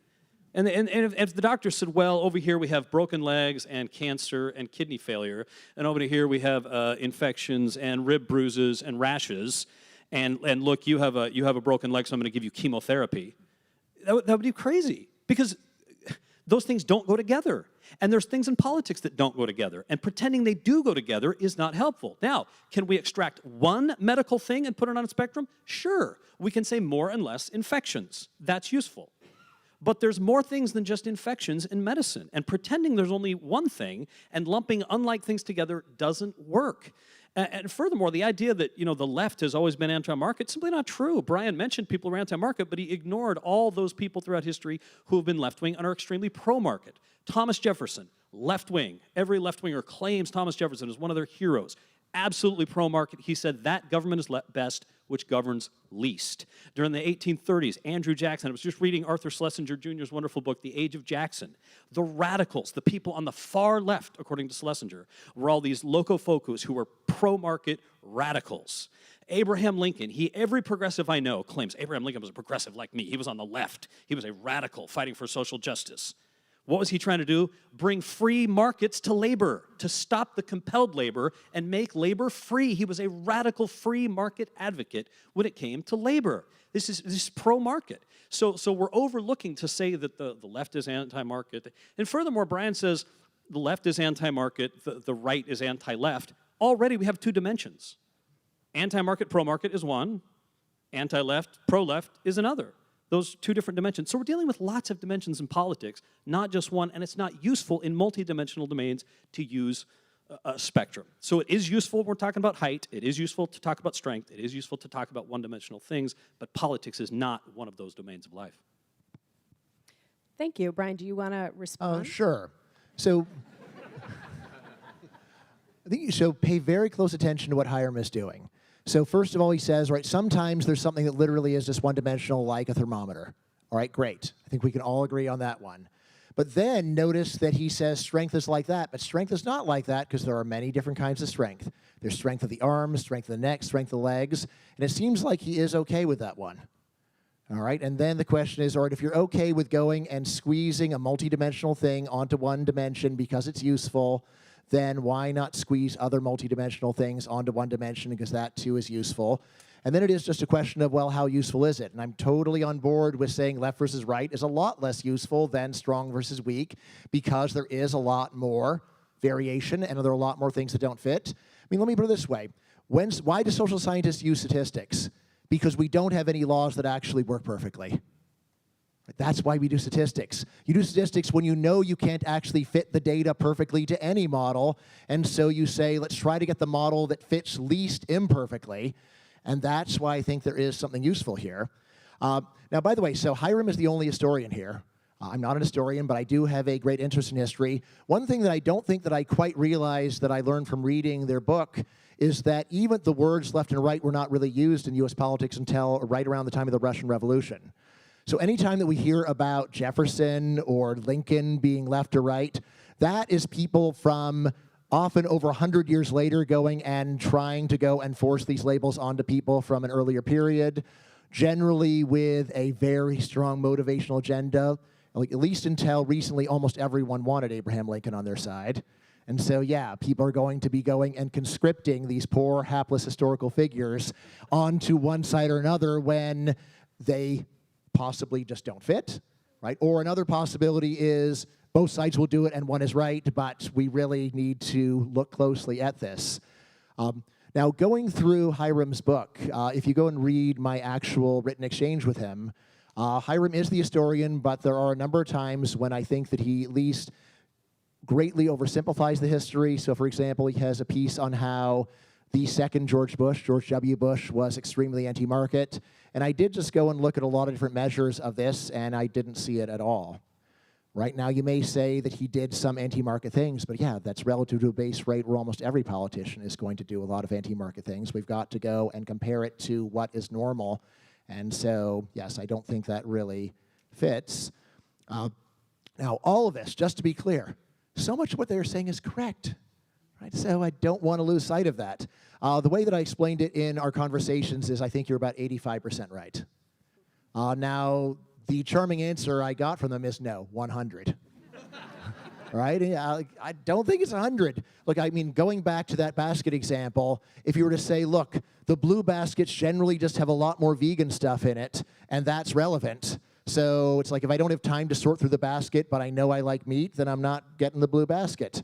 And if the doctor said, well, over here we have broken legs and cancer and kidney failure, and over here we have infections and rib bruises and rashes, and look, you have a broken leg, so I'm going to give you chemotherapy, that would be crazy, because those things don't go together. And there's things in politics that don't go together. And pretending they do go together is not helpful. Now, can we extract one medical thing and put it on a spectrum? Sure. We can say more and less infections. That's useful. But there's more things than just infections in medicine. And pretending there's only one thing and lumping unlike things together doesn't work. And furthermore, the idea that, the left has always been anti-market is simply not true. Brian mentioned people who are anti-market, but he ignored all those people throughout history who have been left-wing and are extremely pro-market. Thomas Jefferson, left-wing. Every left-winger claims Thomas Jefferson is one of their heroes. Absolutely pro-market. He said that government is best which governs least. During the 1830s, Andrew Jackson, I was just reading Arthur Schlesinger Jr.'s wonderful book, The Age of Jackson. The radicals, the people on the far left, according to Schlesinger, were all these loco-focus who were pro-market radicals. Abraham Lincoln, every progressive I know claims Abraham Lincoln was a progressive like me. He was on the left. He was a radical fighting for social justice. What was he trying to do? Bring free markets to labor, to stop the compelled labor and make labor free. He was a radical free market advocate when it came to labor. This is pro-market. So we're overlooking to say that the left is anti-market. And furthermore, Brian says the left is anti-market, the right is anti-left. Already we have two dimensions. Anti-market, pro-market is one. Anti-left, pro-left is another. Those two different dimensions. So we're dealing with lots of dimensions in politics, not just one, and it's not useful in multidimensional domains to use a spectrum. So it is useful when we're talking about height, it is useful to talk about strength, it is useful to talk about one-dimensional things, but politics is not one of those domains of life. Thank you. Brian, do you want to respond? Sure. So I think you should pay very close attention to what Hyrum is doing. So first of all, he says, right, sometimes there's something that literally is just one-dimensional, like a thermometer. All right, great. I think we can all agree on that one. But then notice that he says strength is like that, but strength is not like that because there are many different kinds of strength. There's strength of the arms, strength of the neck, strength of the legs, and it seems like he is okay with that one. All right, and then the question is, all right, if you're okay with going and squeezing a multidimensional thing onto one dimension because it's useful, then why not squeeze other multidimensional things onto one dimension because that too is useful? And then it is just a question of, well, how useful is it? And I'm totally on board with saying left versus right is a lot less useful than strong versus weak because there is a lot more variation and there are a lot more things that don't fit. I mean, let me put it this way. Why do social scientists use statistics? Because we don't have any laws that actually work perfectly. That's why we do statistics. You do statistics when you know you can't actually fit the data perfectly to any model, and so you say, let's try to get the model that fits least imperfectly, and that's why I think there is something useful here. Now, by the way, so Hyrum is the only historian here. I'm not an historian, but I do have a great interest in history. One thing that I don't think that I quite realized that I learned from reading their book is that even the words left and right were not really used in U.S. politics until right around the time of the Russian Revolution. So anytime that we hear about Jefferson or Lincoln being left or right, that is people from often over 100 years later going and trying to go and force these labels onto people from an earlier period, generally with a very strong motivational agenda. Like, at least until recently, almost everyone wanted Abraham Lincoln on their side. And so, yeah, people are going to be going and conscripting these poor, hapless historical figures onto one side or another when they possibly just don't fit, right? Or another possibility is both sides will do it and one is right, but we really need to look closely at this. Now, going through Hyrum's book, if you go and read my actual written exchange with him, Hyrum is the historian, but there are a number of times when I think that he at least greatly oversimplifies the history. So, for example, he has a piece on how the second George W. Bush, was extremely anti-market. And I did just go and look at a lot of different measures of this, and I didn't see it at all. Right now, you may say that he did some anti-market things, but yeah, that's relative to a base rate where almost every politician is going to do a lot of anti-market things. We've got to go and compare it to what is normal. And so, yes, I don't think that really fits. Now, all of this, just to be clear, so much of what they're saying is correct. Right? So I don't want to lose sight of that. The way that I explained it in our conversations is I think you're about 85% right. Now, the charming answer I got from them is no, 100. Right? I don't think it's 100. Look, I mean, going back to that basket example, if you were to say, look, the blue baskets generally just have a lot more vegan stuff in it, and that's relevant. So it's like if I don't have time to sort through the basket, but I know I like meat, then I'm not getting the blue basket.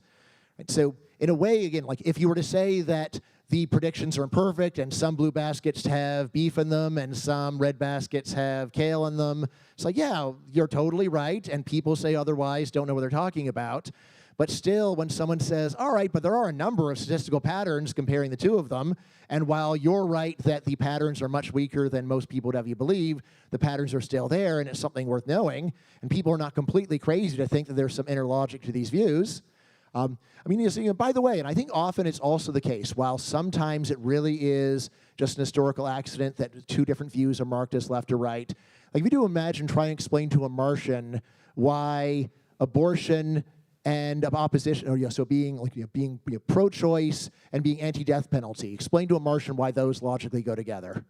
Right? So in a way, again, like if you were to say that the predictions are imperfect and some blue baskets have beef in them and some red baskets have kale in them, it's like, yeah, you're totally right, and people say otherwise, don't know what they're talking about. But still, when someone says, all right, but there are a number of statistical patterns comparing the two of them, and while you're right that the patterns are much weaker than most people would have you believe, the patterns are still there, and it's something worth knowing, and people are not completely crazy to think that there's some inner logic to these views. I mean, you know, by the way, and I think often it's also the case, while sometimes it really is just an historical accident that two different views are marked as left or right, like if you do imagine trying to explain to a Martian why abortion and opposition, or so being like being pro-choice and being anti-death penalty, explain to a Martian why those logically go together.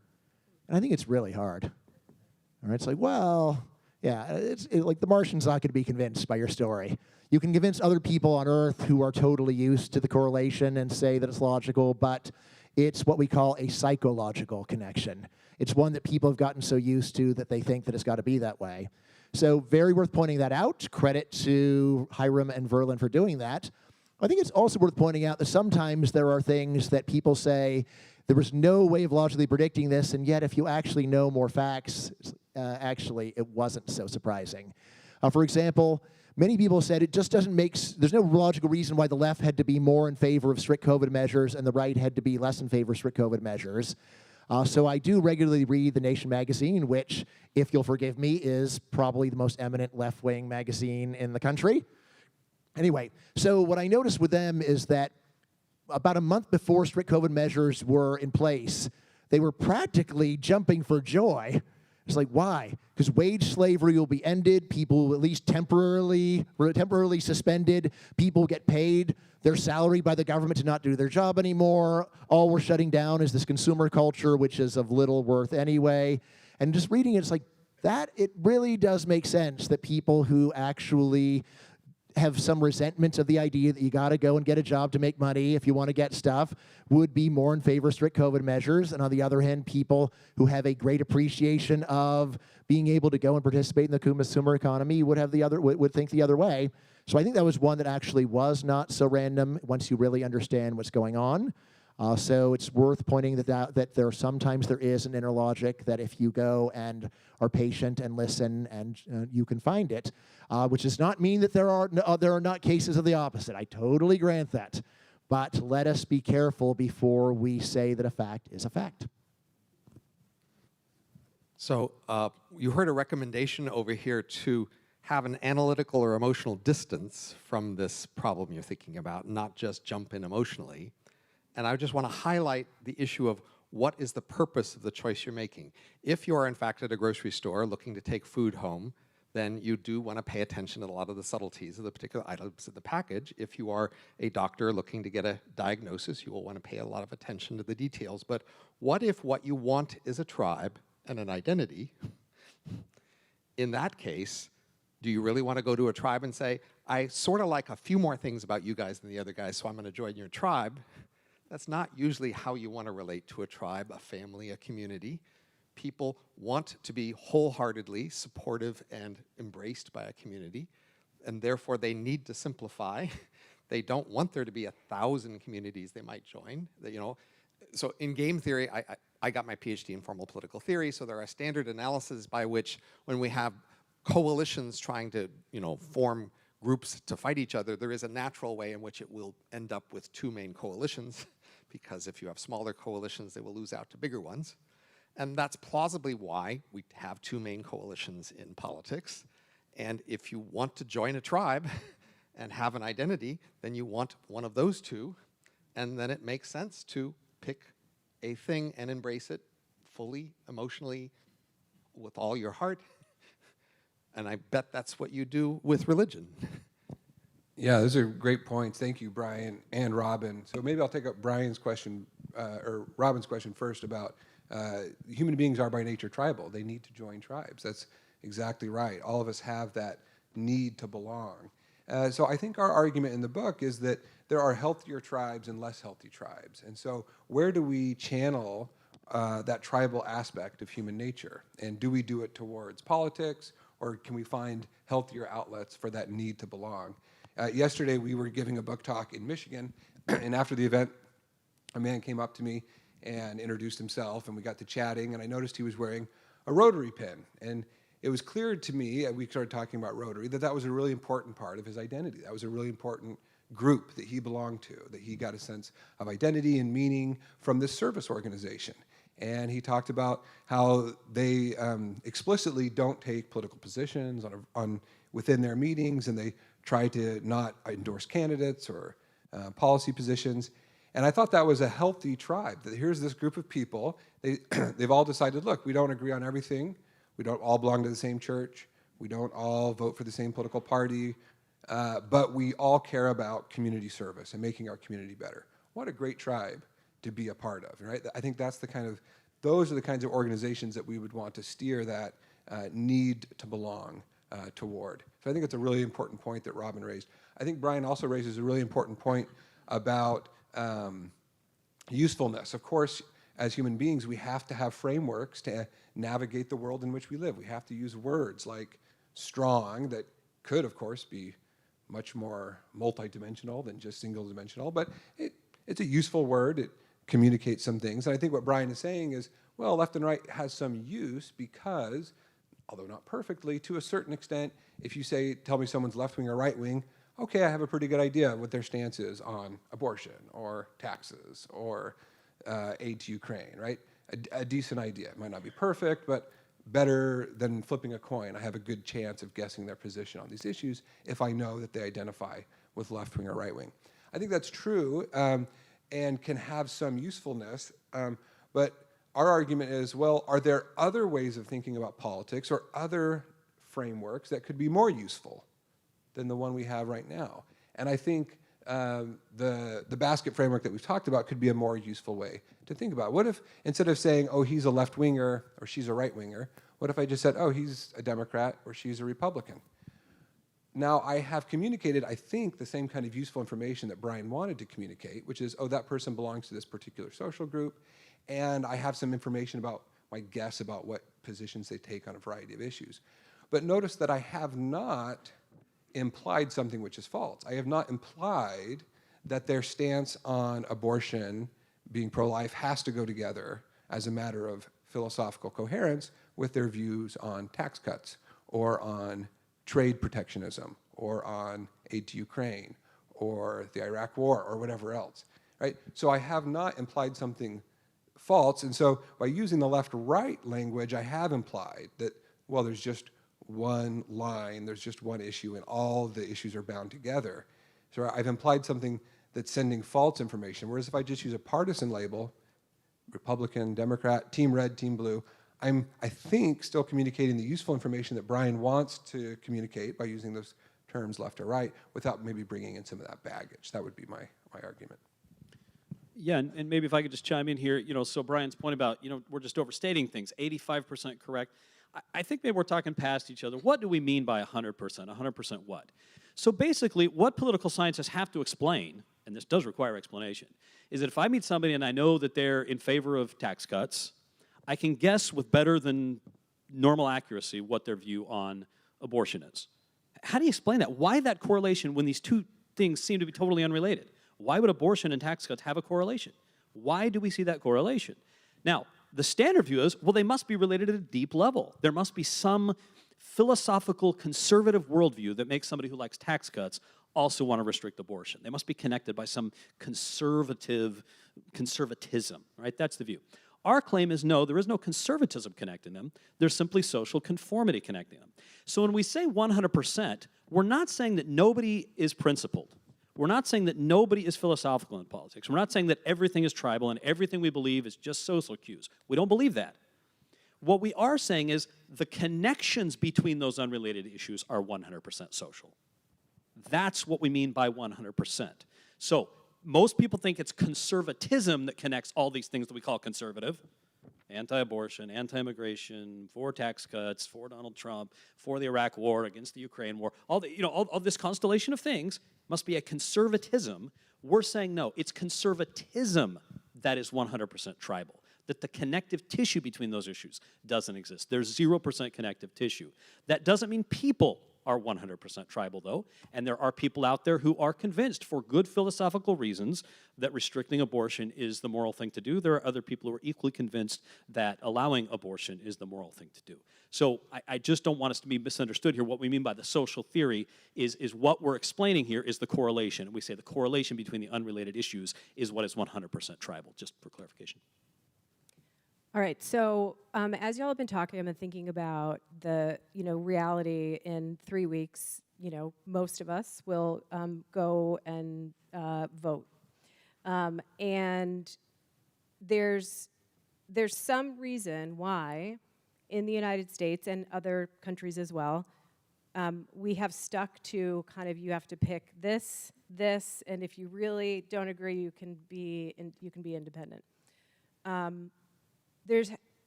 And I think it's really hard. All right, it's like, well, yeah, like the Martian's not going to be convinced by your story. You can convince other people on Earth who are totally used to the correlation and say that it's logical, but it's what we call a psychological connection. It's one that people have gotten so used to that they think that it's got to be that way. So very worth pointing that out. Credit to Hyrum and Verlan for doing that. I think it's also worth pointing out that sometimes there are things that people say, there was no way of logically predicting this, and yet if you actually know more facts, actually it wasn't so surprising. For example, many people said it just doesn't make, there's no logical reason why the left had to be more in favor of strict COVID measures and the right had to be less in favor of strict COVID measures. So I do regularly read The Nation magazine, which, if you'll forgive me, is probably the most eminent left-wing magazine in the country. Anyway, so what I noticed with them is that about a month before strict COVID measures were in place, they were practically jumping for joy. It's like, why? Because wage slavery will be ended, people will at least temporarily suspended, people get paid their salary by the government to not do their job anymore. All we're shutting down is this consumer culture, which is of little worth anyway. And just reading it, it's like, that, it really does make sense that people who actually have some resentment of the idea that you got to go and get a job to make money if you want to get stuff would be more in favor of strict COVID measures. And on the other hand, people who have a great appreciation of being able to go and participate in the consumer economy would think the other way. So I think that was one that actually was not so random once you really understand what's going on. So it's worth pointing that sometimes there is an inner logic that if you go and are patient and listen, and you can find it, which does not mean that there are not cases of the opposite. I totally grant that, but let us be careful before we say that a fact is a fact. So you heard a recommendation over here to have an analytical or emotional distance from this problem you're thinking about, not just jump in emotionally. And I just want to highlight the issue of what is the purpose of the choice you're making. If you are in fact at a grocery store looking to take food home, then you do want to pay attention to a lot of the subtleties of the particular items in the package. If you are a doctor looking to get a diagnosis, you will want to pay a lot of attention to the details. But what if what you want is a tribe and an identity? In that case, do you really want to go to a tribe and say, I sort of like a few more things about you guys than the other guys, so I'm going to join your tribe? That's not usually how you want to relate to a tribe, a family, a community. People want to be wholeheartedly supportive and embraced by a community, and therefore they need to simplify. They don't want there to be 1,000 communities they might join. So in game theory, I got my PhD in formal political theory, so there are standard analyses by which when we have coalitions trying to form groups to fight each other, there is a natural way in which it will end up with two main coalitions, because if you have smaller coalitions, they will lose out to bigger ones. And that's plausibly why we have two main coalitions in politics. And if you want to join a tribe and have an identity, then you want one of those two, and then it makes sense to pick a thing and embrace it fully, emotionally, with all your heart. And I bet that's what you do with religion. Yeah, those are great points. Thank you, Brian and Robin. So maybe I'll take up Brian's question, or Robin's question first about human beings are by nature tribal. They need to join tribes. That's exactly right. All of us have that need to belong. So I think our argument in the book is that there are healthier tribes and less healthy tribes. And so where do we channel that tribal aspect of human nature? And do we do it towards politics, or can we find healthier outlets for that need to belong? Yesterday, we were giving a book talk in Michigan, and after the event, a man came up to me and introduced himself, and we got to chatting, and I noticed he was wearing a Rotary pin. And it was clear to me, we started talking about Rotary, that was a really important part of his identity. That was a really important group that he belonged to, that he got a sense of identity and meaning from this service organization. And he talked about how they explicitly don't take political positions within their meetings, and they try to not endorse candidates or policy positions. And I thought that was a healthy tribe, that here's this group of people, they've all decided, look, we don't agree on everything, we don't all belong to the same church, we don't all vote for the same political party, but we all care about community service and making our community better. What a great tribe to be a part of, right? I think those are the kinds of organizations that we would want to steer that need to belong toward. So I think it's a really important point that Robin raised. I think Brian also raises a really important point about usefulness. Of course, as human beings, we have to have frameworks to navigate the world in which we live. We have to use words like strong, that could, of course, be much more multidimensional than just single-dimensional, but it's a useful word. It communicates some things. And I think what Brian is saying is, well, left and right has some use because, although not perfectly, to a certain extent, if you tell me someone's left-wing or right-wing, okay, I have a pretty good idea what their stance is on abortion or taxes or aid to Ukraine, right? a decent idea. It might not be perfect, but better than flipping a coin. I have a good chance of guessing their position on these issues if I know that they identify with left wing or right wing. I think that's true and can have some usefulness, but our argument is, well, are there other ways of thinking about politics or other frameworks that could be more useful than the one we have right now? And I think the basket framework that we've talked about could be a more useful way to think about. What if, instead of saying, oh, he's a left-winger or she's a right-winger, what if I just said, oh, he's a Democrat or she's a Republican? Now, I have communicated, I think, the same kind of useful information that Brian wanted to communicate, which is, oh, that person belongs to this particular social group, and I have some information about my guess about what positions they take on a variety of issues. But notice that I have not implied something which is false. I have not implied that their stance on abortion, being pro-life, has to go together as a matter of philosophical coherence with their views on tax cuts or on trade protectionism or on aid to Ukraine or the Iraq War or whatever else, right? So I have not implied something false, and so by using the left-right language, I have implied that, well, there's just one line, there's just one issue, and all the issues are bound together. So I've implied something that's sending false information, whereas if I just use a partisan label, Republican, Democrat, team red, team blue, I'm, I think, still communicating the useful information that Brian wants to communicate by using those terms left or right without maybe bringing in some of that baggage. That would be my argument. Yeah, and maybe if I could just chime in here, so Brian's point about, we're just overstating things, 85% correct. I think maybe we're talking past each other. What do we mean by 100%? 100% what? So basically, what political scientists have to explain, and this does require explanation, is that if I meet somebody and I know that they're in favor of tax cuts, I can guess with better than normal accuracy what their view on abortion is. How do you explain that? Why that correlation when these two things seem to be totally unrelated? Why would abortion and tax cuts have a correlation? Why do we see that correlation? Now, the standard view is, well, they must be related at a deep level. There must be some philosophical conservative worldview that makes somebody who likes tax cuts also want to restrict abortion. They must be connected by some conservatism, right? That's the view. Our claim is no, there is no conservatism connecting them. There's simply social conformity connecting them. So when we say 100%, we're not saying that nobody is principled. We're not saying that nobody is philosophical in politics. We're not saying that everything is tribal and everything we believe is just social cues. We don't believe that. What we are saying is the connections between those unrelated issues are 100% social. That's what we mean by 100%. So most people think it's conservatism that connects all these things that we call conservative. Anti-abortion, anti-immigration, for tax cuts, for Donald Trump, for the Iraq War, against the Ukraine War. All this constellation of things must be a conservatism. We're saying no, it's conservatism that is 100% tribal, that the connective tissue between those issues doesn't exist. There's 0% connective tissue. That doesn't mean people are 100% tribal, though, and there are people out there who are convinced for good philosophical reasons that restricting abortion is the moral thing to do. There are other people who are equally convinced that allowing abortion is the moral thing to do. So I just don't want us to be misunderstood here. What we mean by the social theory is what we're explaining here is the correlation. We say the correlation between the unrelated issues is what is 100% tribal, just for clarification. All right, so as y'all have been talking, I've been thinking about the reality in 3 weeks. Most of us will go and vote, and there's some reason why in the United States and other countries as well, we have stuck to kind of you have to pick this, and if you really don't agree, you can be independent.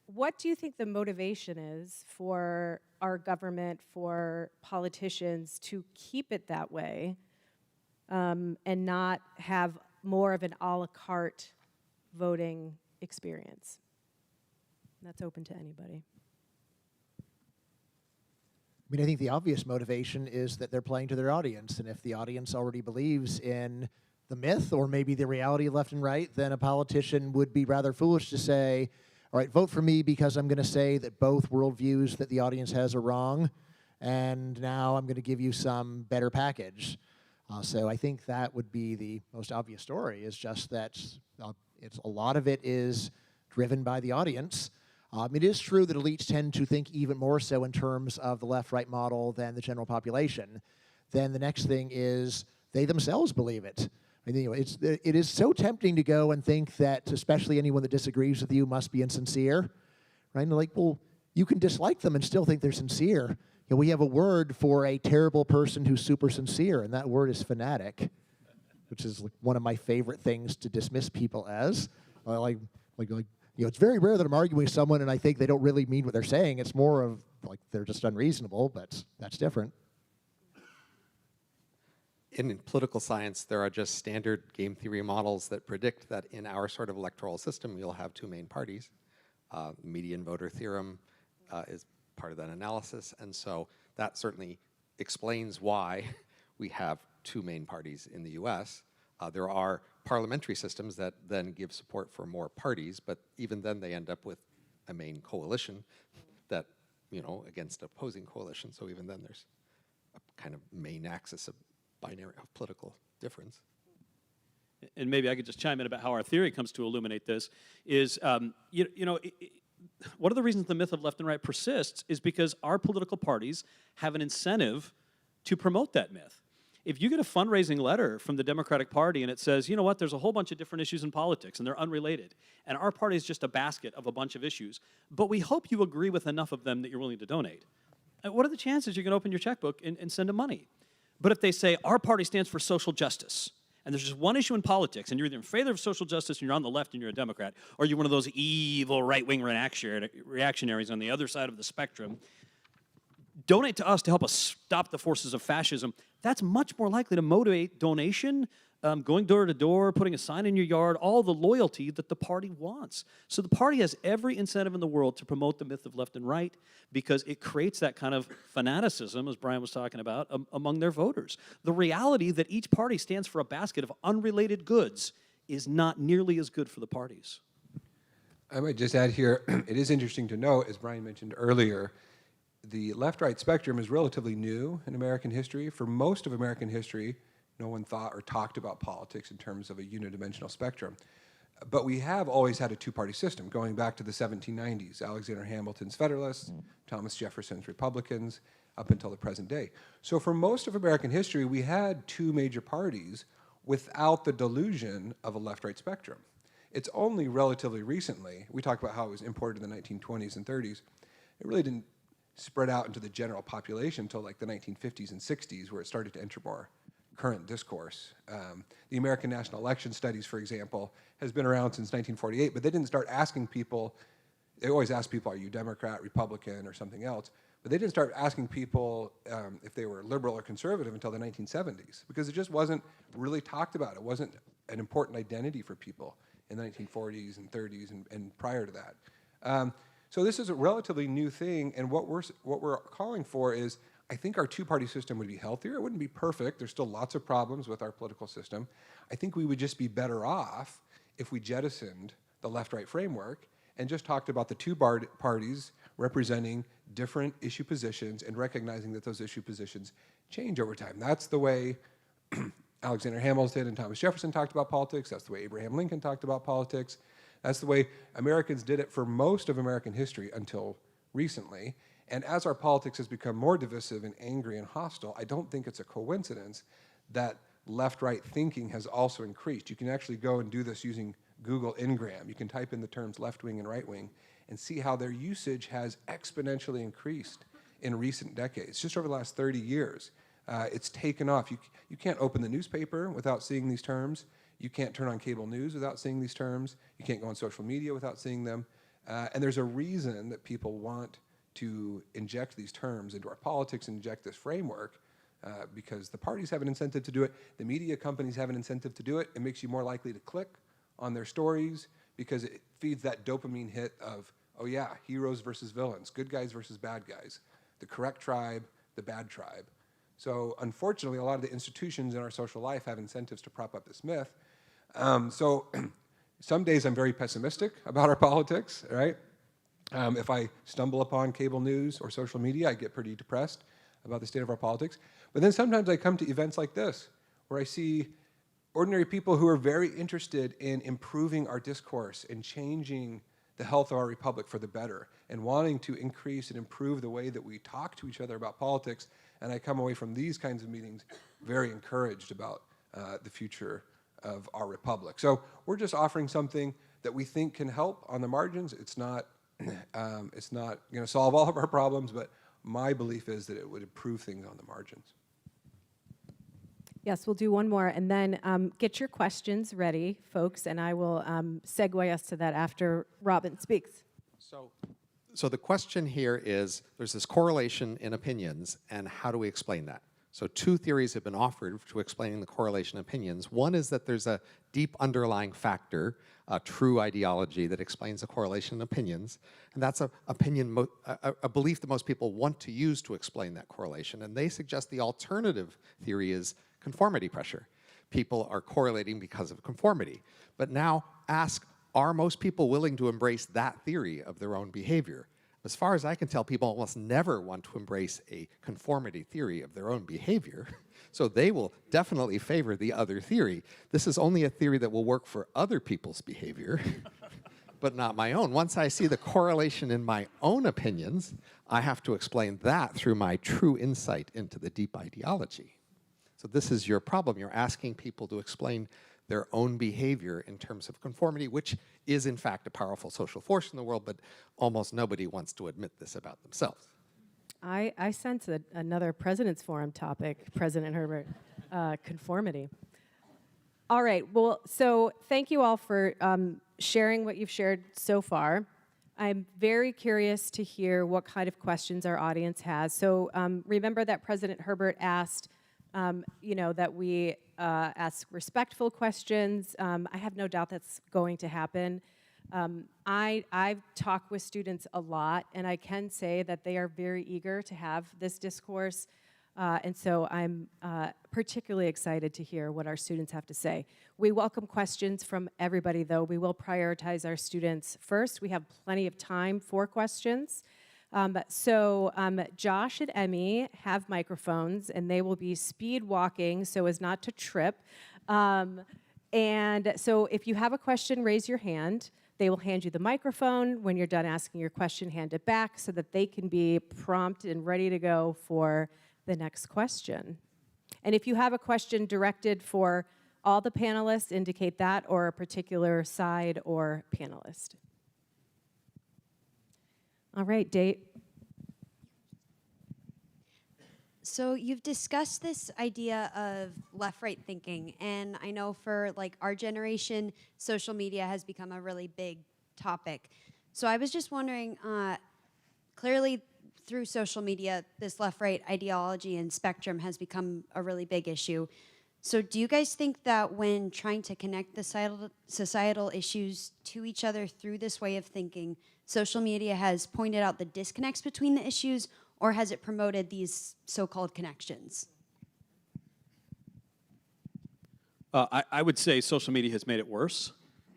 What do you think the motivation is for our government, for politicians to keep it that way and not have more of an a la carte voting experience? That's open to anybody. I mean, I think the obvious motivation is that they're playing to their audience, and if the audience already believes in the myth or maybe the reality of left and right, then a politician would be rather foolish to say, all right, vote for me because I'm going to say that both worldviews that the audience has are wrong, and now I'm going to give you some better package. So I think that would be the most obvious story, is just that a lot of it is driven by the audience. It is true that elites tend to think even more so in terms of the left-right model than the general population. Then the next thing is they themselves believe it. I mean, it is so tempting to go and think that especially anyone that disagrees with you must be insincere, right? And like, well, you can dislike them and still think they're sincere. We have a word for a terrible person who's super sincere, and that word is fanatic, which is like one of my favorite things to dismiss people as. It's very rare that I'm arguing with someone and I think they don't really mean what they're saying. It's more of like they're just unreasonable, but that's different. In political science, there are just standard game theory models that predict that in our sort of electoral system, you'll have two main parties. Median voter theorem is part of that analysis, and so that certainly explains why we have two main parties in the US. There are parliamentary systems that then give support for more parties, but even then they end up with a main coalition that, against opposing coalition, so even then there's a kind of main axis of binary of political difference. And maybe I could just chime in about how our theory comes to illuminate this, is, one of the reasons the myth of left and right persists is because our political parties have an incentive to promote that myth. If you get a fundraising letter from the Democratic Party and it says, you know what, there's a whole bunch of different issues in politics and they're unrelated, and our party is just a basket of a bunch of issues, but we hope you agree with enough of them that you're willing to donate, what are the chances you can open your checkbook and send them money? But if they say, our party stands for social justice, and there's just one issue in politics, and you're either in favor of social justice and you're on the left and you're a Democrat, or you're one of those evil right-wing reactionaries on the other side of the spectrum, donate to us to help us stop the forces of fascism, that's much more likely to motivate donation, going door to door, putting a sign in your yard, all the loyalty that the party wants. So the party has every incentive in the world to promote the myth of left and right because it creates that kind of fanaticism, as Brian was talking about, among their voters. The reality that each party stands for a basket of unrelated goods is not nearly as good for the parties. I might just add here, it is interesting to note, as Brian mentioned earlier, the left-right spectrum is relatively new in American history. For most of American history, no one thought or talked about politics in terms of a unidimensional spectrum. But we have always had a two-party system, going back to the 1790s, Alexander Hamilton's Federalists, Thomas Jefferson's Republicans, up until the present day. So for most of American history, we had two major parties without the delusion of a left-right spectrum. It's only relatively recently, we talk about how it was imported in the 1920s and 30s, it really didn't spread out into the general population until like the 1950s and 60s, where it started to enter more current discourse. The American National Election Studies, for example, has been around since 1948, but they didn't start asking people, they always asked people, are you Democrat, Republican, or something else, but they didn't start asking people if they were liberal or conservative until the 1970s, because it just wasn't really talked about. It wasn't an important identity for people in the 1940s and 30s and prior to that. So this is a relatively new thing, and what we're calling for is, I think our two-party system would be healthier. It wouldn't be perfect. There's still lots of problems with our political system. I think we would just be better off if we jettisoned the left-right framework and just talked about the two parties representing different issue positions and recognizing that those issue positions change over time. That's the way Alexander Hamilton and Thomas Jefferson talked about politics. That's the way Abraham Lincoln talked about politics. That's the way Americans did it for most of American history until recently. And as our politics has become more divisive and angry and hostile, I don't think it's a coincidence that left-right thinking has also increased. You can actually go and do this using Google Ngram. You can type in the terms left-wing and right-wing and see how their usage has exponentially increased in recent decades. Just over the last 30 years, it's taken off. You can't open the newspaper without seeing these terms. You can't turn on cable news without seeing these terms. You can't go on social media without seeing them. And there's a reason that people want to inject these terms into our politics and inject this framework because the parties have an incentive to do it. The media companies have an incentive to do it. It makes you more likely to click on their stories because it feeds that dopamine hit of, oh yeah, heroes versus villains, good guys versus bad guys, the correct tribe, the bad tribe. So unfortunately, a lot of the institutions in our social life have incentives to prop up this myth. So some days I'm very pessimistic about our politics, right? If I stumble upon cable news or social media, I get pretty depressed about the state of our politics. But then sometimes I come to events like this, where I see ordinary people who are very interested in improving our discourse and changing the health of our republic for the better and wanting to increase and improve the way that we talk to each other about politics. And I come away from these kinds of meetings very encouraged about the future of our republic. So we're just offering something that we think can help on the margins. It's not going to solve all of our problems, but my belief is that it would improve things on the margins. Yes, we'll do one more, and then get your questions ready, folks, and I will segue us to that after Robin speaks. So the question here is, there's this correlation in opinions, and how do we explain that? So two theories have been offered to explaining the correlation in opinions. One is that there's a deep underlying factor, a true ideology that explains the correlation in opinions, and that's a belief that most people want to use to explain that correlation. And they suggest the alternative theory is conformity pressure. People are correlating because of conformity. But now ask, are most people willing to embrace that theory of their own behavior? As far as I can tell, people almost never want to embrace a conformity theory of their own behavior. So they will definitely favor the other theory. This is only a theory that will work for other people's behavior, but not my own. Once I see the correlation in my own opinions, I have to explain that through my true insight into the deep ideology. So this is your problem. You're asking people to explain their own behavior in terms of conformity, which is in fact a powerful social force in the world, but almost nobody wants to admit this about themselves. I sense another President's Forum topic, President Herbert, conformity. All right, well, so thank you all for sharing what you've shared so far. I'm very curious to hear what kind of questions our audience has. So remember that President Herbert asked that we ask respectful questions. I have no doubt that's going to happen. I've talked with students a lot, and I can say that they are very eager to have this discourse. And so I'm particularly excited to hear what our students have to say. We welcome questions from everybody, though. We will prioritize our students first. We have plenty of time for questions. Josh and Emmy have microphones, and they will be speed walking so as not to trip. And so if you have a question, raise your hand. They will hand you the microphone. When you're done asking your question, hand it back so that they can be prompt and ready to go for the next question. And if you have a question directed for all the panelists, indicate that, or a particular side or panelist. All right, Date. So you've discussed this idea of left-right thinking, and I know for like our generation, social media has become a really big topic. So I was just wondering, clearly through social media, this left-right ideology and spectrum has become a really big issue. So do you guys think that when trying to connect the societal issues to each other through this way of thinking, social media has pointed out the disconnects between the issues, or has it promoted these so-called connections? I would say social media has made it worse.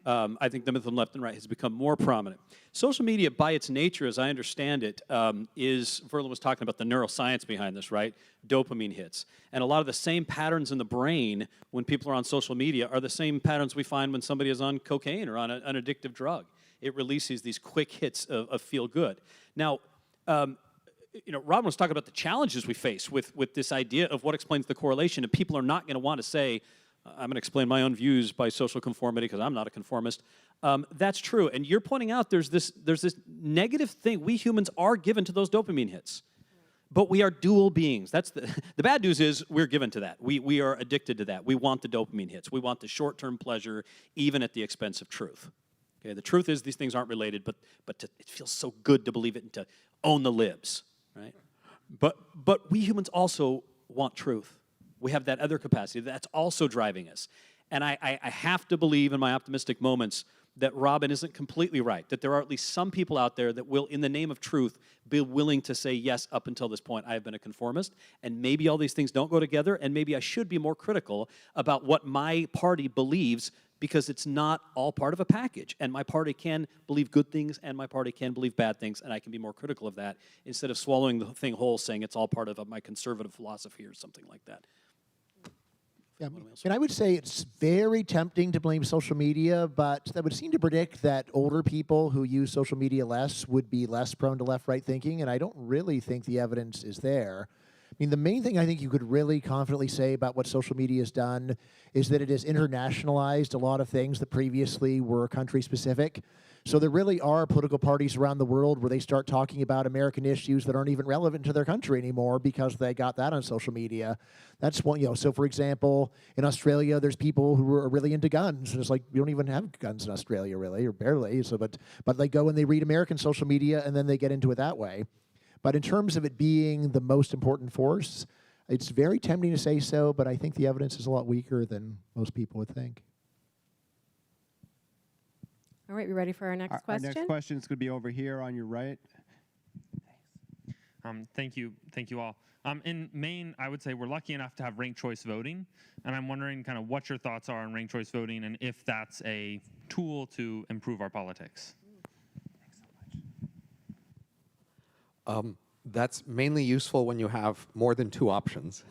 I think the myth of left and right has become more prominent. Social media, by its nature, as I understand it, Verlan was talking about the neuroscience behind this, right? Dopamine hits. And a lot of the same patterns in the brain when people are on social media are the same patterns we find when somebody is on cocaine or on an addictive drug. It releases these quick hits of feel good. Now, Robin was talking about the challenges we face with this idea of what explains the correlation, and people are not going to want to say, I'm going to explain my own views by social conformity because I'm not a conformist. That's true, and you're pointing out there's this negative thing. We humans are given to those dopamine hits, but we are dual beings. That's the bad news is we're given to that. We are addicted to that. We want the dopamine hits. We want the short-term pleasure, even at the expense of truth. Okay, the truth is these things aren't related, but it feels so good to believe it and to own the libs, right? But we humans also want truth. We have that other capacity that's also driving us. And I have to believe in my optimistic moments that Robin isn't completely right, that there are at least some people out there that will, in the name of truth, be willing to say, yes, up until this point, I have been a conformist, and maybe all these things don't go together, and maybe I should be more critical about what my party believes, because it's not all part of a package. And my party can believe good things, and my party can believe bad things, and I can be more critical of that, instead of swallowing the thing whole, saying it's all part of my conservative philosophy or something like that. Yeah, What else? and I would say it's very tempting to blame social media, but that would seem to predict that older people who use social media less would be less prone to left-right thinking, and I don't really think the evidence is there. I mean, the main thing I think you could really confidently say about what social media has done is that it has internationalized a lot of things that previously were country-specific. So there really are political parties around the world where they start talking about American issues that aren't even relevant to their country anymore because they got that on social media. That's one, so for example, in Australia, there's people who are really into guns, and it's like, we don't even have guns in Australia really, or barely, so but they go and they read American social media and then they get into it that way. But in terms of it being the most important force, it's very tempting to say so, but I think the evidence is a lot weaker than most people would think. All right, we ready for our next question? Our next question is going to be over here on your right. Thank you all. In Maine, I would say we're lucky enough to have ranked choice voting, and I'm wondering kind of what your thoughts are on ranked choice voting and if that's a tool to improve our politics. That's mainly useful when you have more than two options.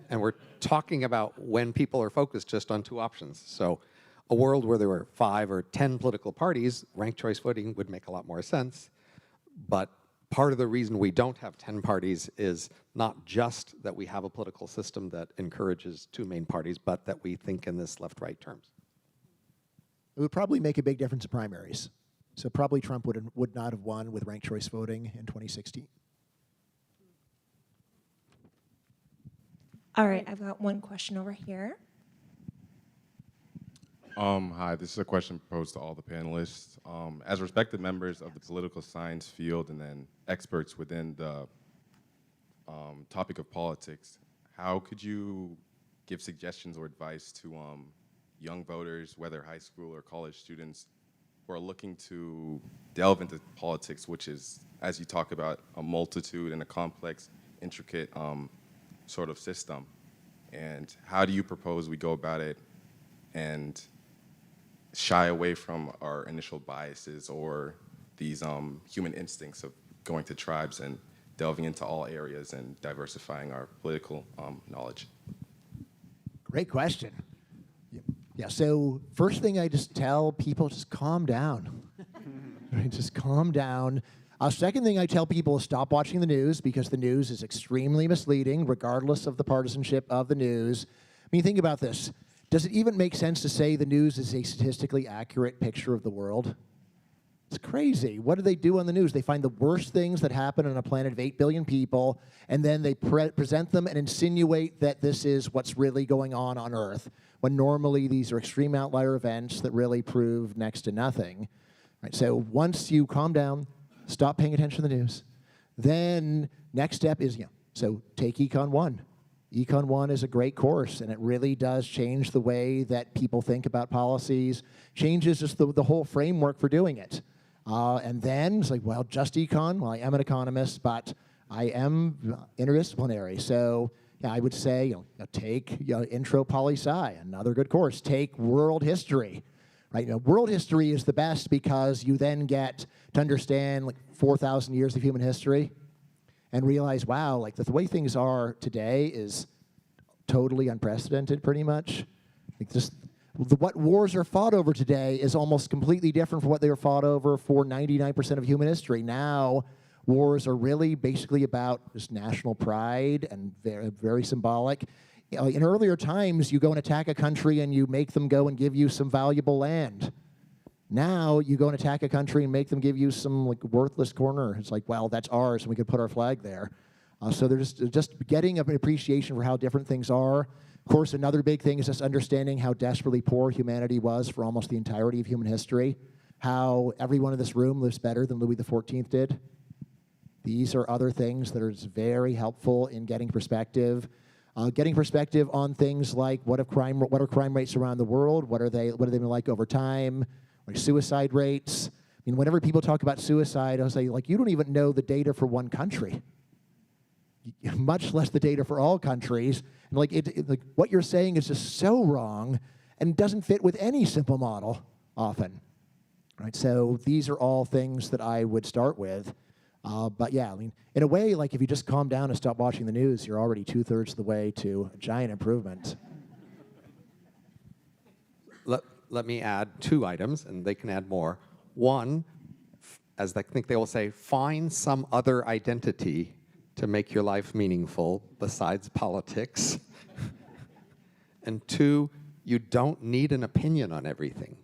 And we're talking about when people are focused just on two options. So a world where there were 5 or 10 political parties, ranked choice voting would make a lot more sense. But part of the reason we don't have 10 parties is not just that we have a political system that encourages 2 main parties, but that we think in this left-right terms. It would probably make a big difference in primaries. So probably Trump would not have won with ranked choice voting in 2016. All right, I've got one question over here. Hi, this is a question posed to all the panelists. As respected members of the political science field and then experts within the topic of politics, how could you give suggestions or advice to young voters, whether high school or college students, who are looking to delve into politics, which is, as you talk about, a multitude and a complex, intricate sort of system? And how do you propose we go about it and shy away from our initial biases or these human instincts of going to tribes and delving into all areas and diversifying our political knowledge? Great question. Yeah, so first thing I just tell people, just calm down. Right, just calm down. Second thing I tell people is stop watching the news, because the news is extremely misleading, regardless of the partisanship of the news. I mean, think about this. Does it even make sense to say the news is a statistically accurate picture of the world? It's crazy. What do they do on the news? They find the worst things that happen on a planet of 8 billion people, and then they present them and insinuate that this is what's really going on Earth, when normally these are extreme outlier events that really prove next to nothing. Right, so once you calm down, stop paying attention to the news, then next step is, so take Econ 1. Econ 1 is a great course, and it really does change the way that people think about policies, changes just the whole framework for doing it. And then it's like, well, just econ? Well, I am an economist, but I am interdisciplinary. So yeah, I would say, take Intro Poli-Sci, another good course. Take world history. Right? World history is the best because you then get to understand like 4,000 years of human history and realize, wow, like the way things are today is totally unprecedented, pretty much. Like just what wars are fought over today is almost completely different from what they were fought over for 99% of human history. Now, wars are really basically about just national pride and very, very symbolic. In earlier times, you go and attack a country and you make them go and give you some valuable land. Now, you go and attack a country and make them give you some like worthless corner. It's like, well, that's ours, and we could put our flag there. So they're just getting an appreciation for how different things are. Of course, another big thing is just understanding how desperately poor humanity was for almost the entirety of human history, how everyone in this room lives better than Louis XIV did. These are other things that are very helpful in getting perspective. Getting perspective on things like what are crime rates around the world? What are they been like over time? Like suicide rates. I mean, whenever people talk about suicide, I'll say, like, you don't even know the data for one country, much less the data for all countries. And like what you're saying is just so wrong and doesn't fit with any simple model often. Right? So these are all things that I would start with. But yeah, I mean, in a way, like if you just calm down and stop watching the news, you're already 2/3 of the way to a giant improvement. let me add 2 items, and they can add more. One, as I think they will say, find some other identity to make your life meaningful besides politics. And 2, you don't need an opinion on everything.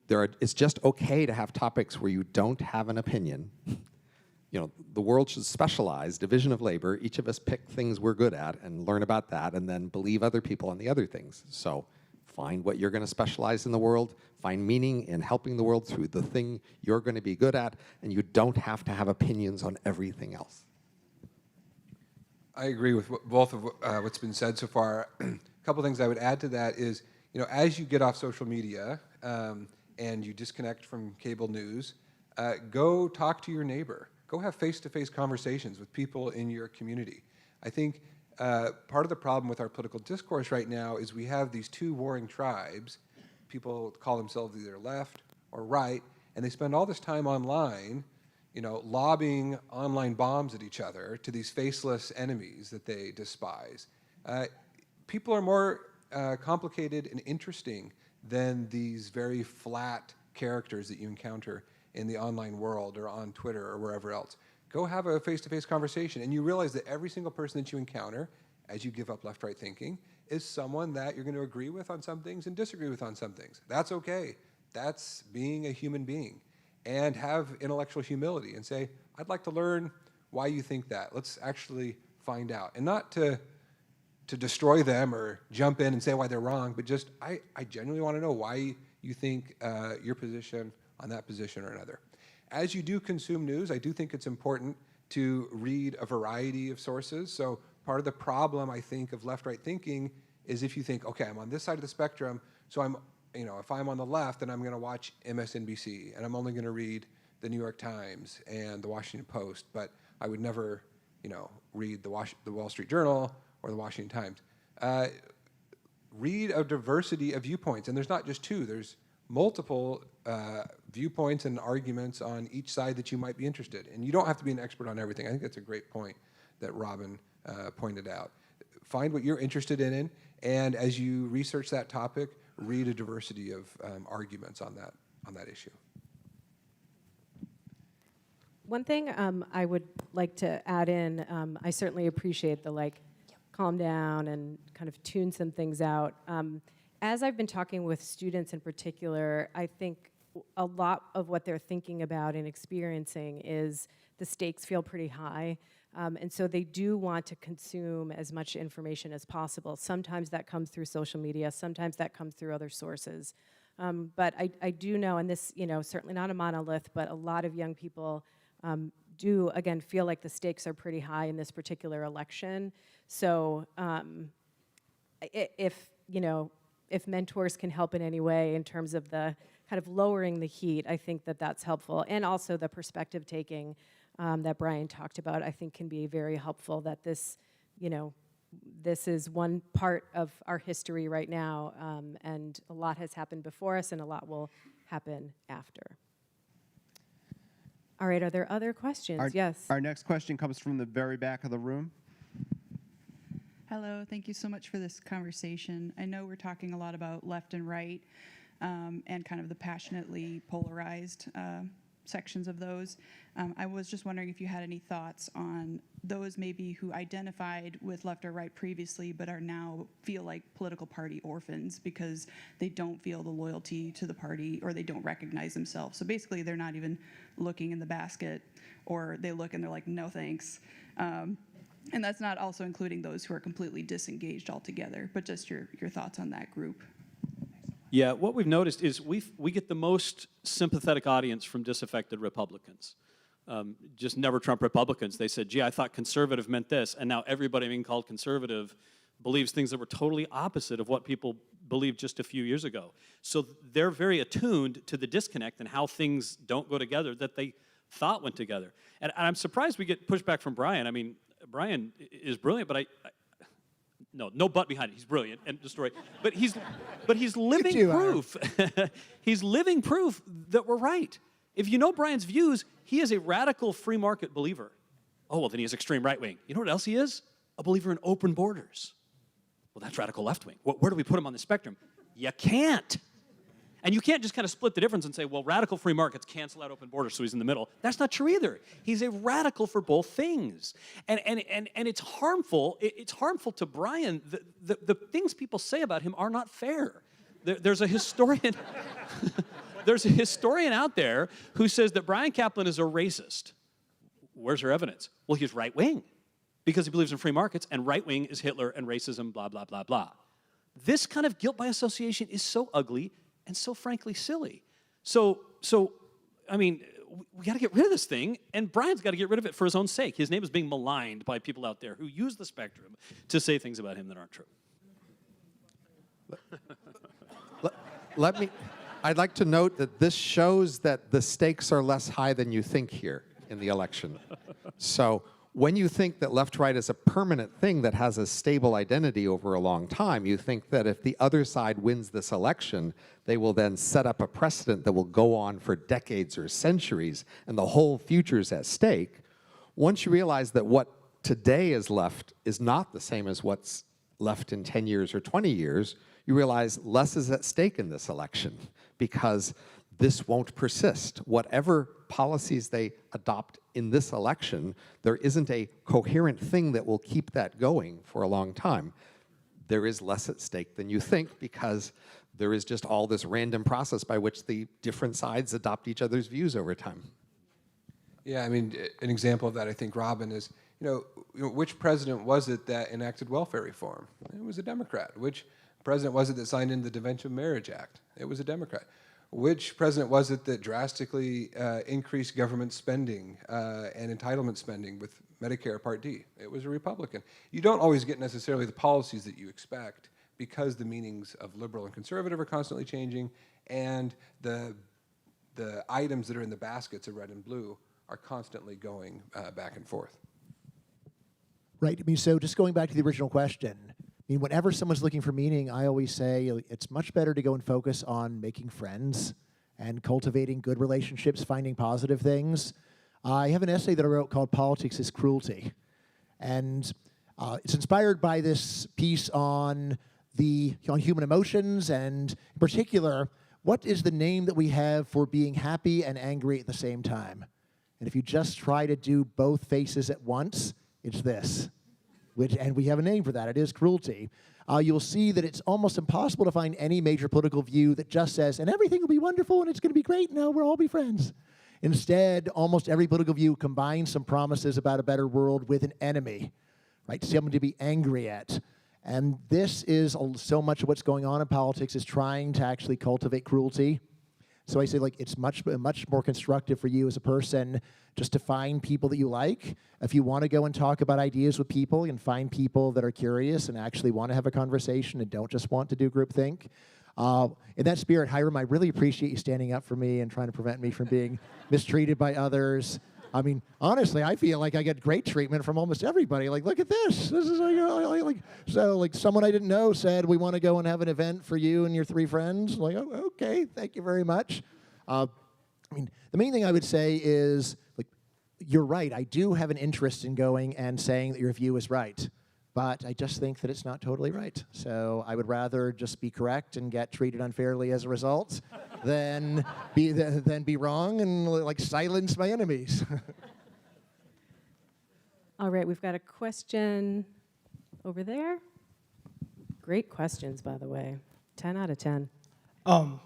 It's just okay to have topics where you don't have an opinion. You know, the world should specialize, division of labor. Each of us pick things we're good at and learn about that, and then believe other people on the other things. So find what you're going to specialize in the world, find meaning in helping the world through the thing you're going to be good at, and you don't have to have opinions on everything else. I agree with both of what's been said so far. A couple things I would add to that is, you know, as you get off social media and you disconnect from cable news, go talk to your neighbor. Go have face-to-face conversations with people in your community. I think part of the problem with our political discourse right now is we have these 2 warring tribes. People call themselves either left or right, and they spend all this time online, you know, lobbing online bombs at each other to these faceless enemies that they despise. People are more complicated and interesting than these very flat characters that you encounter in the online world or on Twitter or wherever else. Go have a face-to-face conversation, and you realize that every single person that you encounter, as you give up left-right thinking, is someone that you're going to agree with on some things and disagree with on some things. That's okay. That's being a human being. And have intellectual humility and say, I'd like to learn why you think that. Let's actually find out. And not to destroy them or jump in and say why they're wrong, but just, I genuinely want to know why you think your position on that position or another. As you do consume news, I do think it's important to read a variety of sources. So part of the problem, I think, of left-right thinking is if you think, okay, I'm on this side of the spectrum, so I'm, you know, if I'm on the left, then I'm going to watch MSNBC, and I'm only going to read the New York Times and the Washington Post, but I would never, you know, read the Wall Street Journal or the Washington Times. Read a diversity of viewpoints, and there's not just 2, there's multiple viewpoints and arguments on each side that you might be interested in. And you don't have to be an expert on everything. I think that's a great point that Robin pointed out. Find what you're interested in, and as you research that topic, read a diversity of arguments on that issue. One thing I would like to add in, I certainly appreciate the calm down and kind of tune some things out. As I've been talking with students in particular, I think a lot of what they're thinking about and experiencing is the stakes feel pretty high. And so they do want to consume as much information as possible. Sometimes that comes through social media, sometimes that comes through other sources. But I do know, and this, you know, certainly not a monolith, but a lot of young people do, again, feel like the stakes are pretty high in this particular election. So if mentors can help in any way in terms of the kind of lowering the heat, I think that that's helpful. And also the perspective taking that Brian talked about, I think can be very helpful, that this, you know, this is one part of our history right now, and a lot has happened before us and a lot will happen after. All right, are there other questions? Yes. Our next question comes from the very back of the room. Hello, thank you so much for this conversation. I know we're talking a lot about left and right and kind of the passionately polarized sections of those. I was just wondering if you had any thoughts on those maybe who identified with left or right previously but are now feel like political party orphans because they don't feel the loyalty to the party or they don't recognize themselves. So basically they're not even looking in the basket, or they look and they're like, no thanks. And that's not also including those who are completely disengaged altogether, but just your thoughts on that group. Yeah, what we've noticed is we get the most sympathetic audience from disaffected Republicans. Just never Trump Republicans. They said, gee, I thought conservative meant this, and now everybody being called conservative believes things that were totally opposite of what people believed just a few years ago. So they're very attuned to the disconnect and how things don't go together that they thought went together. And I'm surprised we get pushback from Brian. I mean, Brian is brilliant, but no butt behind it. He's brilliant, end of story. But he's living proof. He's living proof that we're right. If you know Brian's views, he is a radical free market believer. Oh, well, then he is extreme right wing. You know what else he is? A believer in open borders. Well, that's radical left wing. Where do we put him on the spectrum? You can't. And you can't just kind of split the difference and say, well, radical free markets cancel out open borders, so he's in the middle. That's not true either. He's a radical for both things. And it's harmful. It's harmful to Bryan. The things people say about him are not fair. There's a historian there's a historian out there who says that Bryan Caplan is a racist. Where's your evidence? Well, he's right-wing because he believes in free markets, and right-wing is Hitler and racism, blah, blah, blah, blah. This kind of guilt by association is so ugly and so frankly silly. So I mean, we got to get rid of this thing, and Bryan's got to get rid of it for his own sake. His name is being maligned by people out there who use the spectrum to say things about him that aren't true. I'd like to note that this shows that the stakes are less high than you think here in the election. So when you think that left-right is a permanent thing that has a stable identity over a long time, you think that if the other side wins this election, they will then set up a precedent that will go on for decades or centuries, and the whole future is at stake. Once you realize that what today is left is not the same as what's left in 10 years or 20 years, you realize less is at stake in this election because this won't persist. Whatever policies they adopt in this election, there isn't a coherent thing that will keep that going for a long time. There is less at stake than you think because there is just all this random process by which the different sides adopt each other's views over time. Yeah, I mean, an example of that, I think, Robin, is, which president was it that enacted welfare reform? It was a Democrat. Which president was it that signed in the Defense of Marriage Act? It was a Democrat. Which president was it that drastically increased government spending and entitlement spending with Medicare Part D? It was a Republican. You don't always get necessarily the policies that you expect because the meanings of liberal and conservative are constantly changing, and the items that are in the baskets of red and blue are constantly going back and forth. Right. I mean, so just going back to the original question, I mean, whenever someone's looking for meaning, I always say it's much better to go and focus on making friends and cultivating good relationships, finding positive things. I have an essay that I wrote called Politics is Cruelty. And it's inspired by this piece on human emotions, and in particular, what is the name that we have for being happy and angry at the same time? And if you just try to do both faces at once, it's this. And we have a name for that. It is cruelty. You'll see that it's almost impossible to find any major political view that just says, and everything will be wonderful and it's going to be great, and we'll all be friends. Instead, almost every political view combines some promises about a better world with an enemy, right? Someone to be angry at. And this is so much of what's going on in politics, is trying to actually cultivate cruelty. So I say, it's much more constructive for you as a person just to find people that you like. If you want to go and talk about ideas with people, and find people that are curious and actually want to have a conversation and don't just want to do groupthink. In that spirit, Hyrum, I really appreciate you standing up for me and trying to prevent me from being mistreated by others. I mean, honestly, I feel like I get great treatment from almost everybody. Look at this. This is so someone I didn't know said, we want to go and have an event for you and your 3 friends. Oh, okay, thank you very much. I mean, the main thing I would say is, you're right. I do have an interest in going and saying that your view is right, but I just think that it's not totally right. So I would rather just be correct and get treated unfairly as a result than be wrong and silence my enemies. All right, we've got a question over there. Great questions, by the way. 10 out of 10.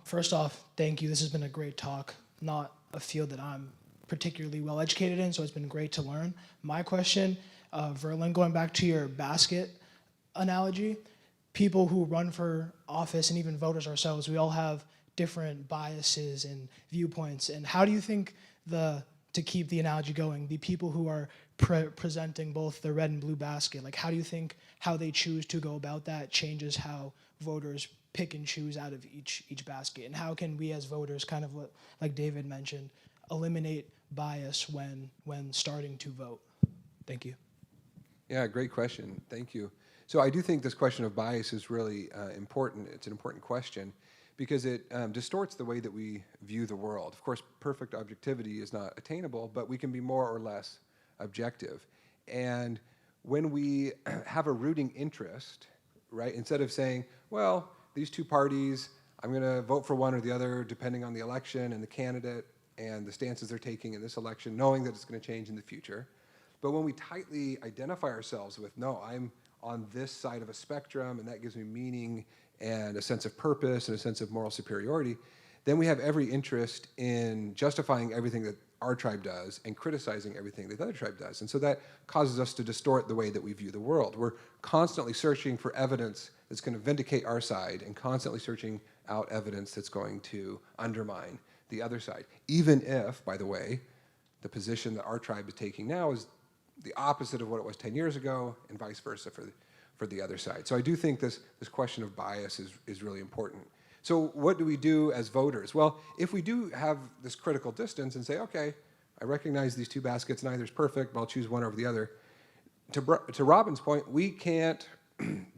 First off, thank you. This has been a great talk. Not a field that I'm particularly well educated in, so it's been great to learn. My question, Verlan, going back to your basket analogy, people who run for office and even voters ourselves, we all have different biases and viewpoints. And how do you think to keep the analogy going, the people who are presenting both the red and blue basket, how do you think how they choose to go about that changes how voters pick and choose out of each basket? And how can we as voters, kind of like David mentioned, eliminate bias when starting to vote? Thank you. Yeah, great question. Thank you. So I do think this question of bias is really important. It's an important question because it distorts the way that we view the world. Of course, perfect objectivity is not attainable, but we can be more or less objective. And when we have a rooting interest, right, instead of saying, well, these two parties, I'm going to vote for one or the other depending on the election and the candidate and the stances they're taking in this election, knowing that it's going to change in the future. But when we tightly identify ourselves with, no, I'm on this side of a spectrum, and that gives me meaning and a sense of purpose and a sense of moral superiority, then we have every interest in justifying everything that our tribe does and criticizing everything that the other tribe does. And so that causes us to distort the way that we view the world. We're constantly searching for evidence that's going to vindicate our side and constantly searching out evidence that's going to undermine the other side. Even if, by the way, the position that our tribe is taking now is the opposite of what it was 10 years ago, and vice versa for the other side. So I do think this question of bias is really important. So what do we do as voters? Well, if we do have this critical distance and say, okay, I recognize these two baskets, neither is perfect, but I'll choose one over the other. To Robin's point, we can't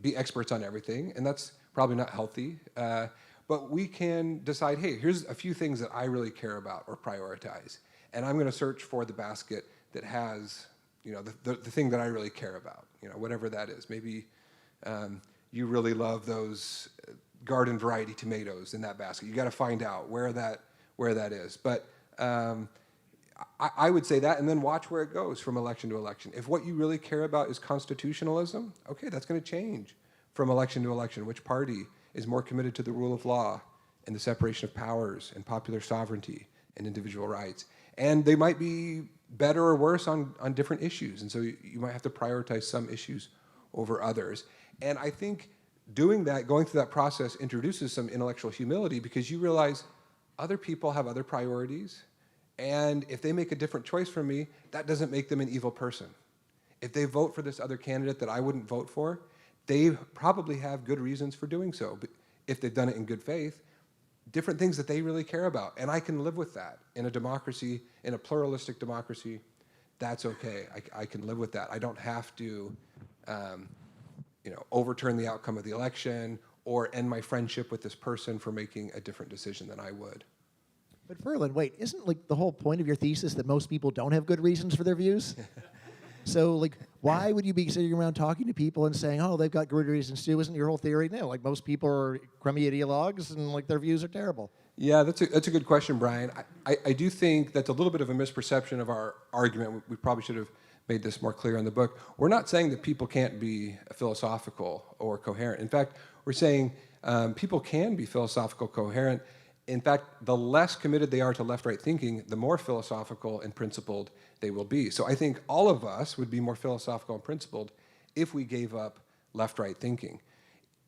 be experts on everything, and that's probably not healthy. But we can decide, hey, here's a few things that I really care about or prioritize, and I'm going to search for the basket that has, you know, the thing that I really care about, you know, whatever that is. Maybe you really love those garden variety tomatoes in that basket. You got to find out where that is. But I would say that, and then watch where it goes from election to election. If what you really care about is constitutionalism, okay, that's going to change from election to election. Which party is more committed to the rule of law and the separation of powers and popular sovereignty and individual rights? And they might be better or worse on different issues. And so you might have to prioritize some issues over others. And I think doing that, going through that process, introduces some intellectual humility, because you realize other people have other priorities. And if they make a different choice from me, that doesn't make them an evil person. If they vote for this other candidate that I wouldn't vote for, they probably have good reasons for doing so. But if they've done it in good faith, different things that they really care about. And I can live with that. In a democracy, in a pluralistic democracy, that's okay. I can live with that. I don't have to overturn the outcome of the election or end my friendship with this person for making a different decision than I would. But Verlan, wait, isn't like the whole point of your thesis that most people don't have good reasons for their views? So, like, why would you be sitting around talking to people and saying, oh, they've got good reasons too? Isn't your whole theory? No, like, most people are crummy ideologues and, like, their views are terrible. Yeah, that's a good question, Brian. I do think that's a little bit of a misperception of our argument. We probably should have made this more clear in the book. We're not saying that people can't be philosophical or coherent. In fact, we're saying people can be philosophical, coherent. In fact, the less committed they are to left-right thinking, the more philosophical and principled they will be. So I think all of us would be more philosophical and principled if we gave up left-right thinking.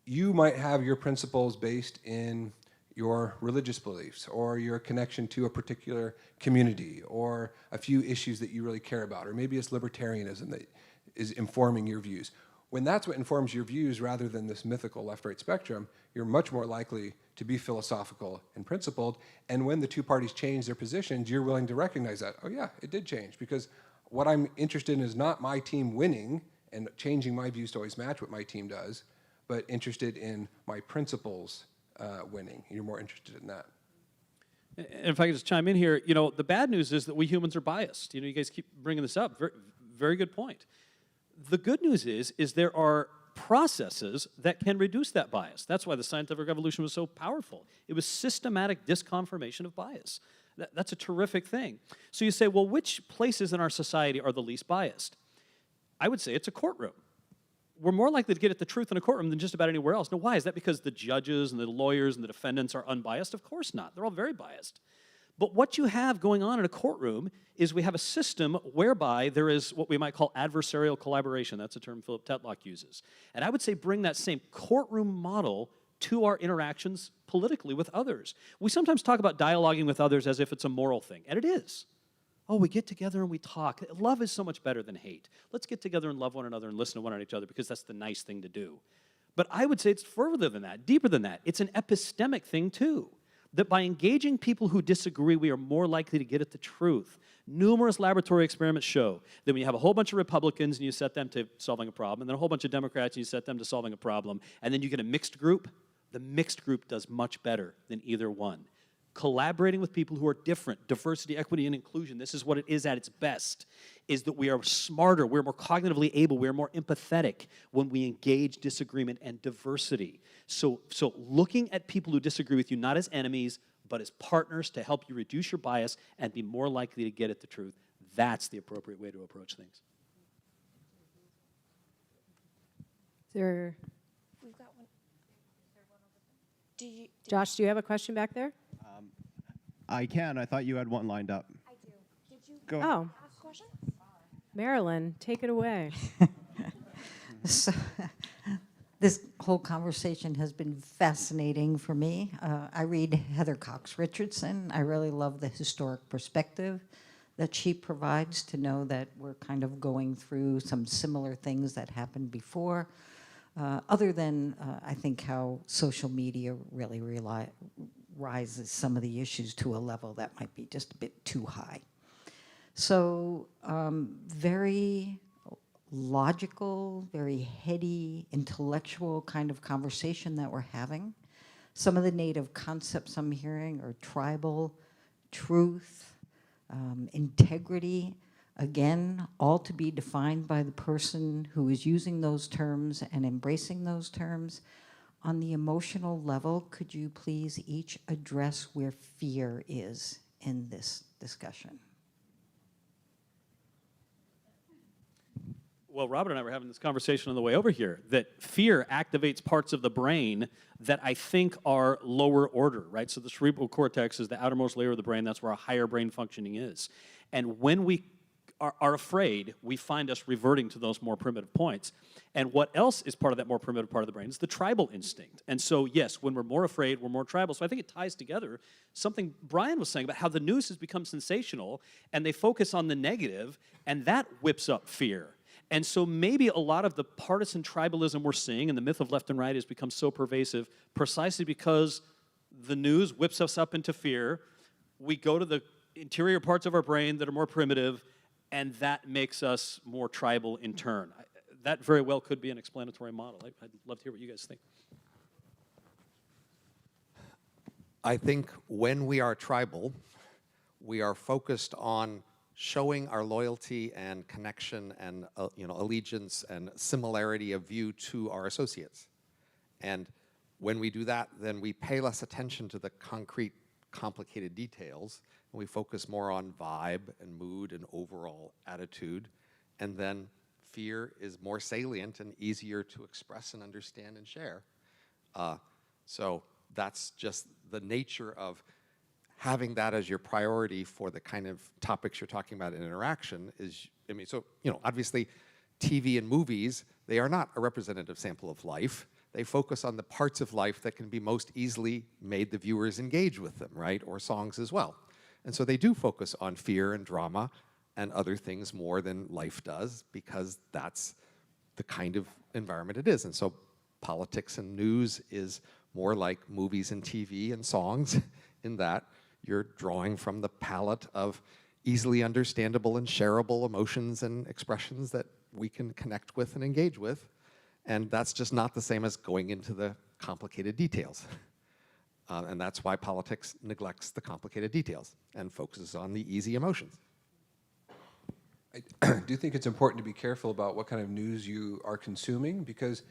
You might have your principles based in your religious beliefs or your connection to a particular community or a few issues that you really care about, or maybe it's libertarianism that is informing your views. When that's what informs your views rather than this mythical left-right spectrum, you're much more likely to be philosophical and principled. And when the two parties change their positions, you're willing to recognize that, oh yeah, it did change, because what I'm interested in is not my team winning and changing my views to always match what my team does, but interested in my principles winning. You're more interested in that. And if I could just chime in here, you know, the bad news is that we humans are biased. You know, you guys keep bringing this up. Very, very good point. The good news is there are processes that can reduce that bias. That's why the scientific revolution was so powerful. It was systematic disconfirmation of bias. That's a terrific thing. So you say, well, which places in our society are the least biased? I would say it's a courtroom. We're more likely to get at the truth in a courtroom than just about anywhere else. Now, why? Is that because the judges and the lawyers and the defendants are unbiased? Of course not. They're all very biased. But what you have going on in a courtroom is we have a system whereby there is what we might call adversarial collaboration. That's a term Philip Tetlock uses. And I would say bring that same courtroom model to our interactions politically with others. We sometimes talk about dialoguing with others as if it's a moral thing, and it is. Oh, we get together and we talk. Love is so much better than hate. Let's get together and love one another and listen to one another because that's the nice thing to do. But I would say it's further than that, deeper than that. It's an epistemic thing too, that by engaging people who disagree, we are more likely to get at the truth. Numerous laboratory experiments show that when you have a whole bunch of Republicans and you set them to solving a problem, and then a whole bunch of Democrats and you set them to solving a problem, and then you get a mixed group, the mixed group does much better than either one. collaborating with people who are different, diversity, equity, and inclusion, this is what it is at its best, is that we are smarter, we're more cognitively able, we're more empathetic when we engage disagreement and diversity. So looking at people who disagree with you not as enemies, but as partners to help you reduce your bias and be more likely to get at the truth, that's the appropriate way to approach things. There, We've got one. Josh, do you have a question back there? I can. I thought you had one lined up. I do. Did you Go. Oh, ask a question? Marilyn, take it away. So, this whole conversation has been fascinating for me. I read Heather Cox Richardson. I really love the historic perspective that she provides to know that we're kind of going through some similar things that happened before. Other than, I think, how social media really rises some of the issues to a level that might be just a bit too high. So very logical, very heady, intellectual kind of conversation that we're having. Some of the native concepts I'm hearing are tribal, truth, integrity, again, all to be defined by the person who is using those terms and embracing those terms. On the emotional level, could you please each address where fear is in this discussion? Well, Robert and I were having this conversation on the way over here, that fear activates parts of the brain that I think are lower order, right? So the cerebral cortex is the outermost layer of the brain. That's where our higher brain functioning is. And when we are afraid, we find us reverting to those more primitive points. And what else is part of that more primitive part of the brain is the tribal instinct. And so, yes, when we're more afraid, we're more tribal. So I think it ties together something Brian was saying about how the news has become sensational, and they focus on the negative, and that whips up fear. And so maybe a lot of the partisan tribalism we're seeing and the myth of left and right has become so pervasive precisely because the news whips us up into fear. We go to the interior parts of our brain that are more primitive, and that makes us more tribal in turn. That very well could be an explanatory model. I'd love to hear what you guys think. I think when we are tribal, we are focused on showing our loyalty and connection and allegiance and similarity of view to our associates. And when we do that, then we pay less attention to the concrete, complicated details, and we focus more on vibe and mood and overall attitude. And then fear is more salient and easier to express and understand and share. So that's just the nature of having that as your priority for the kind of topics you're talking about in interaction is, obviously TV and movies, they are not a representative sample of life. They focus on the parts of life that can be most easily made the viewers engage with them, right? Or songs as well. And so they do focus on fear and drama and other things more than life does because that's the kind of environment it is. And so politics and news is more like movies and TV and songs in that you're drawing from the palette of easily understandable and shareable emotions and expressions that we can connect with and engage with. And that's just not the same as going into the complicated details. And that's why politics neglects the complicated details and focuses on the easy emotions. I do think it's important to be careful about what kind of news you are consuming because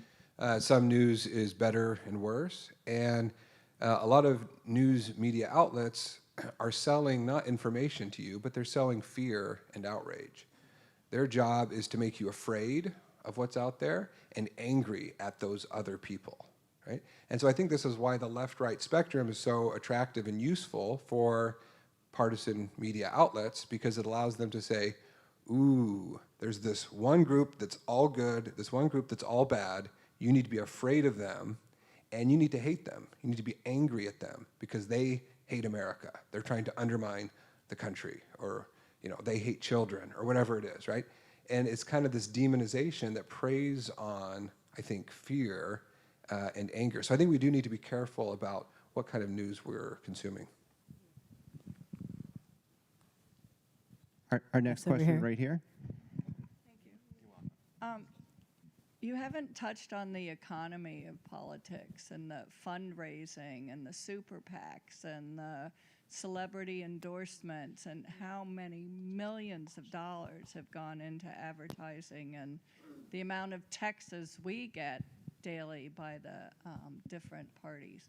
some news is better and worse. And a lot of news media outlets are selling not information to you, but they're selling fear and outrage. Their job is to make you afraid of what's out there and angry at those other people, right? And so I think this is why the left-right spectrum is so attractive and useful for partisan media outlets because it allows them to say, ooh, there's this one group that's all good, this one group that's all bad, you need to be afraid of them, and you need to hate them. You need to be angry at them because they hate America. They're trying to undermine the country, or they hate children, or whatever it is, right? And it's kind of this demonization that preys on, I think, fear and anger. So I think we do need to be careful about what kind of news we're consuming. Our next question right here. Thank you. You haven't touched on the economy of politics and the fundraising and the super PACs and the celebrity endorsements and how many millions of dollars have gone into advertising and the amount of texts we get daily by the different parties.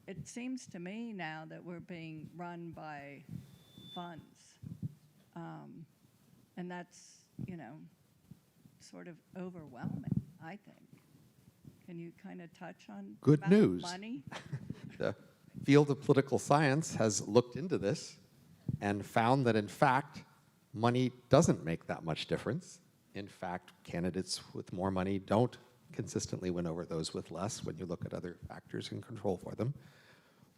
It seems to me now that we're being run by funds. And that's, sort of overwhelming, I think. Can you kind of touch on Good amount of news. money? The field of political science has looked into this and found that, in fact, money doesn't make that much difference. In fact, candidates with more money don't consistently win over those with less when you look at other factors and control for them.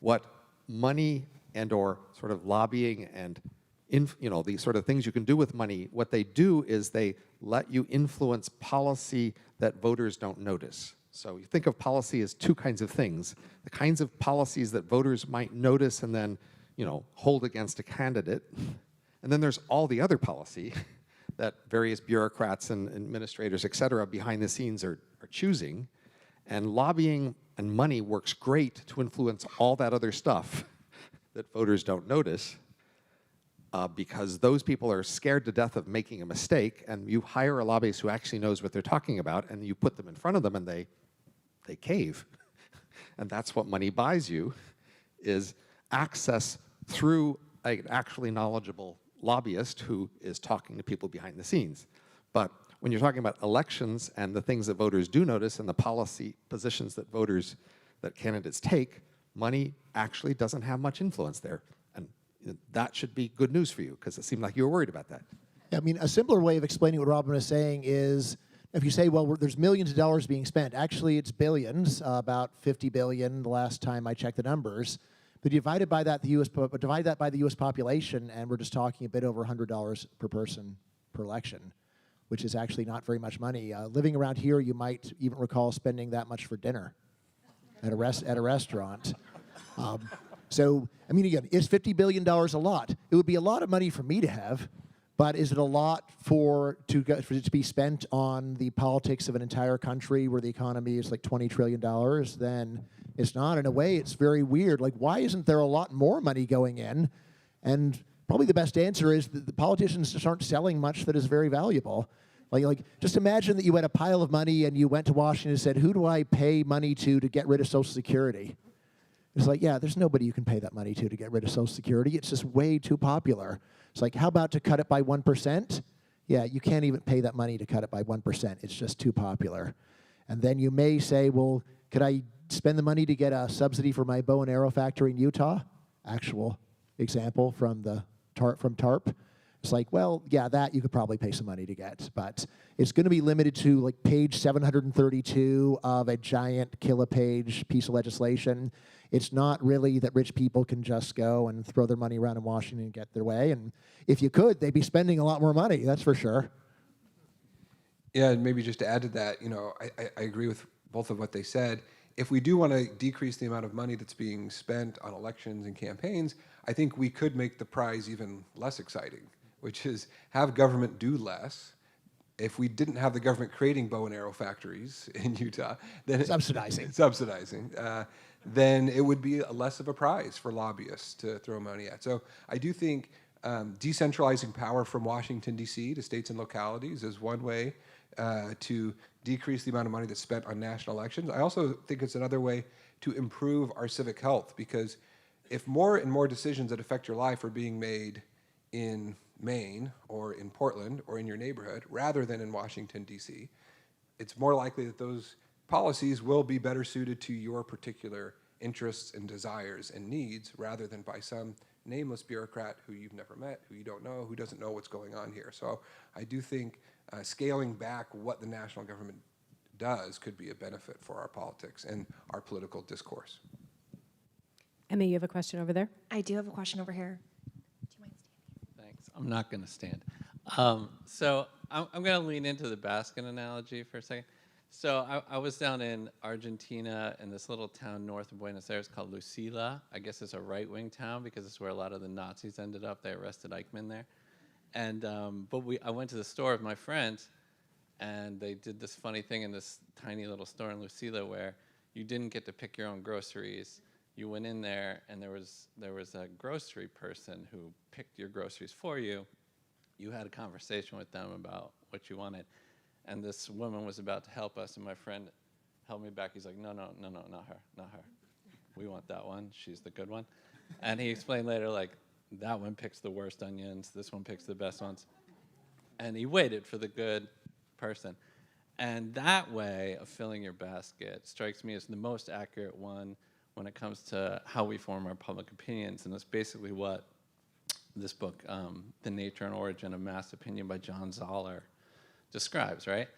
What money and or sort of lobbying and these sort of things you can do with money, what they do is they let you influence policy that voters don't notice. So you think of policy as two kinds of things. The kinds of policies that voters might notice and then, hold against a candidate. And then there's all the other policy that various bureaucrats and administrators, et cetera, behind the scenes are choosing. And lobbying and money works great to influence all that other stuff that voters don't notice. Because those people are scared to death of making a mistake, and you hire a lobbyist who actually knows what they're talking about, and you put them in front of them, and they cave. And that's what money buys you, is access through an actually knowledgeable lobbyist who is talking to people behind the scenes. But when you're talking about elections and the things that voters do notice and the policy positions that candidates take, money actually doesn't have much influence there. That should be good news for you, because it seemed like you were worried about that. I mean, a simpler way of explaining what Robin is saying is, if you say, well, there's millions of dollars being spent, actually it's billions, about 50 billion the last time I checked the numbers. But divide that by the U.S. population, and we're just talking a bit over $100 per person per election, which is actually not very much money. Living around here, you might even recall spending that much for dinner at a restaurant. So, I mean, again, is $50 billion a lot? It would be a lot of money for me to have, but is it a lot for it to be spent on the politics of an entire country where the economy is like $20 trillion? Then it's not. In a way, it's very weird. Like, why isn't there a lot more money going in? And probably the best answer is that the politicians just aren't selling much that is very valuable. Like, just imagine that you had a pile of money and you went to Washington and said, who do I pay money to get rid of Social Security? It's like, yeah, there's nobody you can pay that money to get rid of Social Security. It's just way too popular. It's like, how about to cut it by 1%? Yeah, you can't even pay that money to cut it by 1%. It's just too popular. And then you may say, well, could I spend the money to get a subsidy for my bow and arrow factory in Utah? Actual example from TARP. It's like, well, yeah, that you could probably pay some money to get, but it's going to be limited to like page 732 of a giant kilopage piece of legislation. It's not really that rich people can just go and throw their money around in Washington and get their way. And if you could, they'd be spending a lot more money, that's for sure. Yeah, and maybe just to add to that, I agree with both of what they said. If we do want to decrease the amount of money that's being spent on elections and campaigns, I think we could make the prize even less exciting, which is have government do less. If we didn't have the government creating bow and arrow factories in Utah, then subsidizing, then it would be less of a prize for lobbyists to throw money at. So I do think decentralizing power from Washington, D.C. to states and localities is one way to decrease the amount of money that's spent on national elections. I also think it's another way to improve our civic health, because if more and more decisions that affect your life are being made in Maine or in Portland or in your neighborhood rather than in Washington, D.C., it's more likely that those policies will be better suited to your particular interests and desires and needs rather than by some nameless bureaucrat who you've never met, who you don't know, who doesn't know what's going on here. So I do think scaling back what the national government does could be a benefit for our politics and our political discourse. Emmy, you have a question over there? I do have a question over here. Do you mind standing? Thanks. I'm not going to stand. So I'm going to lean into the basket analogy for a second. So I was down in Argentina in this little town north of Buenos Aires called Lucila. I guess it's a right-wing town because it's where a lot of the Nazis ended up. They arrested Eichmann there. And I went to the store with my friends, and they did this funny thing in this tiny little store in Lucilla where you didn't get to pick your own groceries. You went in there, and there was a grocery person who picked your groceries for you. You had a conversation with them about what you wanted, and this woman was about to help us, and my friend held me back. He's like, no, not her. We want that one. She's the good one. And he explained later, like, that one picks the worst onions. This one picks the best ones. And he waited for the good person. And that way of filling your basket strikes me as the most accurate one when it comes to how we form our public opinions. And that's basically what this book, The Nature and Origin of Mass Opinion by John Zoller, describes, right?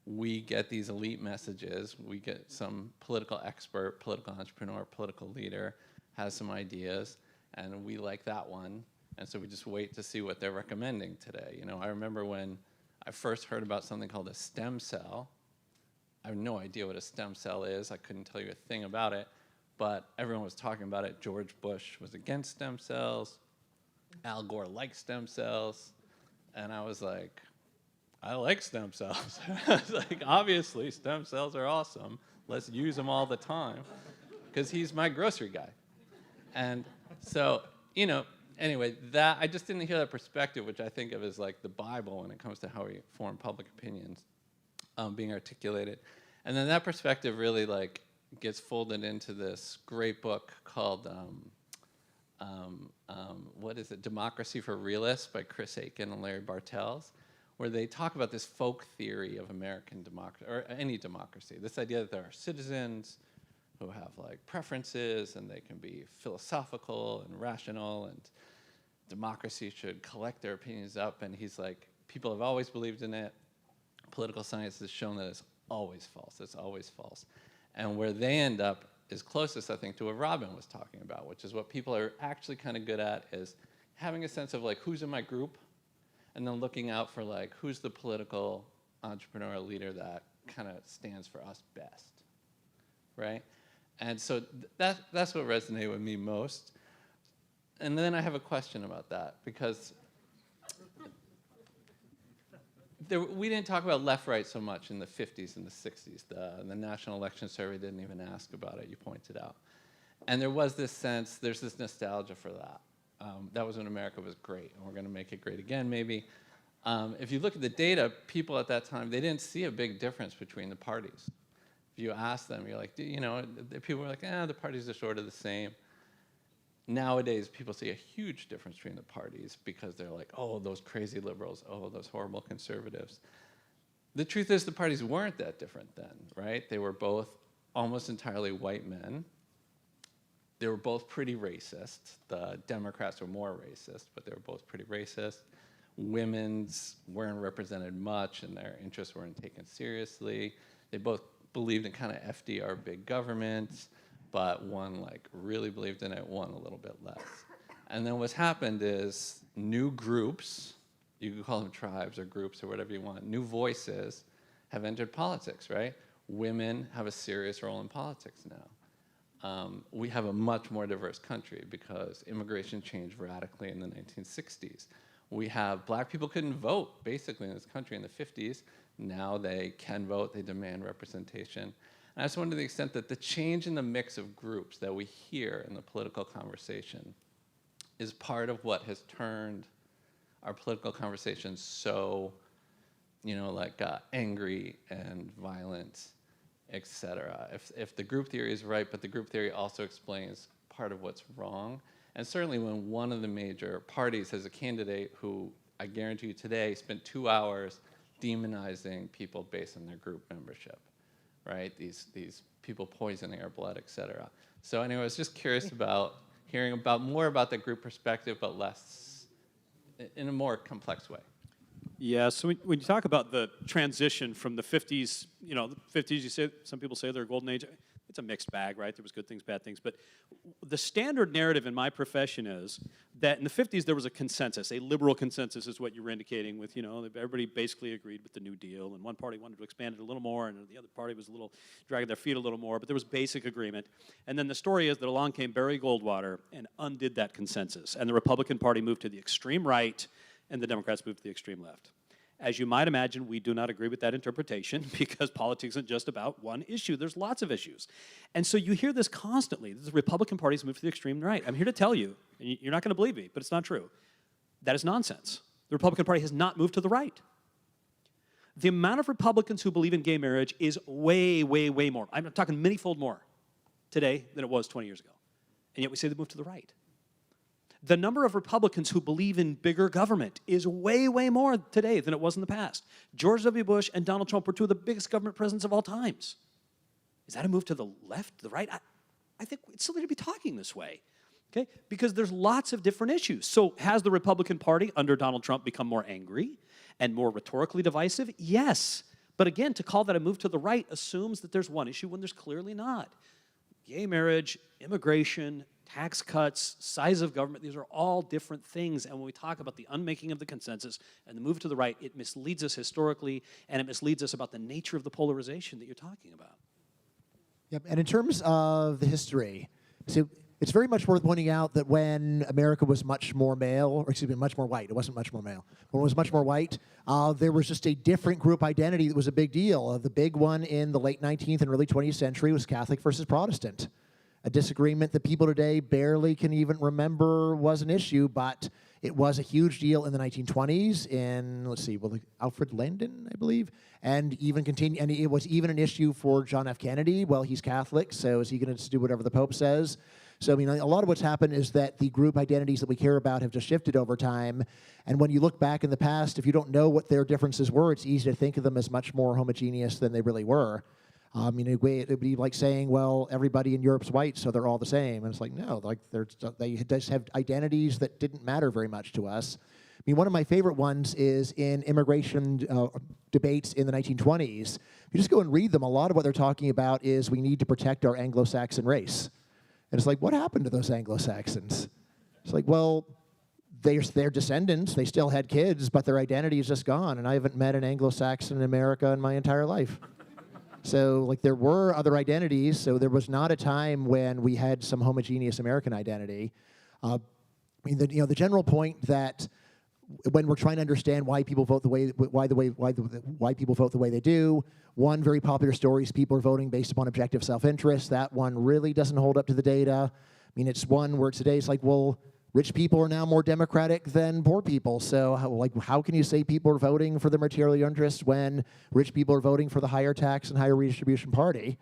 We get these elite messages. We get some political expert, political entrepreneur, political leader has some ideas, and we like that one. And so we just wait to see what they're recommending today. You know, I remember when I first heard about something called a stem cell. I have no idea what a stem cell is. I couldn't tell you a thing about it, but everyone was talking about it. George Bush was against stem cells. Al Gore liked stem cells. And I was like, I like stem cells. I was like, obviously, stem cells are awesome. Let's use them all the time, because he's my grocery guy. And so, you know, anyway, that I just didn't hear that perspective, which I think of as like the Bible when it comes to how we form public opinions, being articulated. And then that perspective really like gets folded into this great book called, what is it, Democracy for Realists by Chris Aiken and Larry Bartels, where they talk about this folk theory of American democracy, or any democracy, this idea that there are citizens who have like preferences and they can be philosophical and rational, and democracy should collect their opinions up. And he's like, people have always believed in it. Political science has shown that it's always false. It's always false. And where they end up is closest, I think, to what Robin was talking about, which is what people are actually kind of good at, is having a sense of like, who's in my group, and then looking out for like, who's the political entrepreneurial leader that kind of stands for us best, right? And so that's what resonated with me most. And then I have a question about that, because we didn't talk about left-right so much in the 50s and the 60s. The National Election Survey didn't even ask about it, you pointed out. And there was this sense, there's this nostalgia for that. That was when America was great, and we're going to make it great again, maybe. If you look at the data, people at that time, they didn't see a big difference between the parties. If you ask them, you're like, you know, people were like, the parties are sort of the same. Nowadays, people see a huge difference between the parties because they're like, oh, those crazy liberals, oh, those horrible conservatives. The truth is the parties weren't that different then, right? They were both almost entirely white men. They were both pretty racist. The Democrats were more racist, but they were both pretty racist. Women's weren't represented much, and their interests weren't taken seriously. They both believed in kind of FDR big government, but one like really believed in it, one a little bit less. And then what's happened is new groups, you can call them tribes or groups or whatever you want, new voices have entered politics, right? Women have a serious role in politics now. We have a much more diverse country because immigration changed radically in the 1960s. We have black people couldn't vote basically in this country in the 50s. Now they can vote, they demand representation. And I just wonder to the extent that the change in the mix of groups that we hear in the political conversation is part of what has turned our political conversation so, you know, like angry and violent, etc. If the group theory is right, but the group theory also explains part of what's wrong. And certainly when one of the major parties has a candidate who, I guarantee you today, spent 2 hours demonizing people based on their group membership, right? These people poisoning our blood, etc. So anyway, I was just curious about hearing about more about the group perspective, but less, in a more complex way. Yeah, so when you talk about the transition from the 50s, you know, the 50s, you say, some people say they're a golden age. It's a mixed bag, right? There was good things, bad things. But the standard narrative in my profession is that in the 50s there was a consensus, a liberal consensus is what you were indicating with, you know, everybody basically agreed with the New Deal, and one party wanted to expand it a little more, and the other party was a little dragging their feet a little more, but there was basic agreement. And then the story is that along came Barry Goldwater and undid that consensus, and the Republican Party moved to the extreme right, and the Democrats moved to the extreme left. As you might imagine, we do not agree with that interpretation because politics isn't just about one issue. There's lots of issues. And so you hear this constantly. The Republican Party's moved to the extreme right. I'm here to tell you, and you're not going to believe me, but it's not true. That is nonsense. The Republican Party has not moved to the right. The amount of Republicans who believe in gay marriage is way, way, way more. I'm talking many-fold more today than it was 20 years ago. And yet we say they moved to the right. The number of Republicans who believe in bigger government is way, way more today than it was in the past. George W. Bush and Donald Trump were two of the biggest government presidents of all times. Is that a move to the left, the right? I think it's silly to be talking this way, okay? Because there's lots of different issues. So has the Republican Party under Donald Trump become more angry and more rhetorically divisive? Yes. But again, to call that a move to the right assumes that there's one issue when there's clearly not. Gay marriage, immigration, tax cuts, size of government, these are all different things. And when we talk about the unmaking of the consensus and the move to the right, it misleads us historically, and it misleads us about the nature of the polarization that you're talking about. Yep, and in terms of the history, so it's very much worth pointing out that when America was much more male, or excuse me, much more white, it wasn't much more male. When it was much more white, there was just a different group identity that was a big deal. The big one in the late 19th and early 20th century was Catholic versus Protestant. A disagreement that people today barely can even remember was an issue, but it was a huge deal in the 1920s in, let's see, Alfred Landon, I believe, and even continue, and it was even an issue for John F. Kennedy. Well, he's Catholic, so is he going to do whatever the Pope says? So, I mean, a lot of what's happened is that the group identities that we care about have just shifted over time, and when you look back in the past, if you don't know what their differences were, it's easy to think of them as much more homogeneous than they really were. It would be like saying, well, everybody in Europe's white, so they're all the same. And it's like, no, like they just have identities that didn't matter very much to us. I mean, one of my favorite ones is in immigration debates in the 1920s. If you just go and read them, a lot of what they're talking about is we need to protect our Anglo-Saxon race. And it's like, what happened to those Anglo-Saxons? It's like, well, they're descendants. They still had kids, but their identity is just gone. And I haven't met an Anglo-Saxon in America in my entire life. So, like, there were other identities, so there was not a time when we had some homogeneous American identity. I mean, the general point that when we're trying to understand why people vote why people vote the way they do, one very popular story is people are voting based upon objective self-interest. That one really doesn't hold up to the data. I mean, it's one where today it's like, well, rich people are now more democratic than poor people. So how can you say people are voting for the material interests when rich people are voting for the higher tax and higher redistribution party?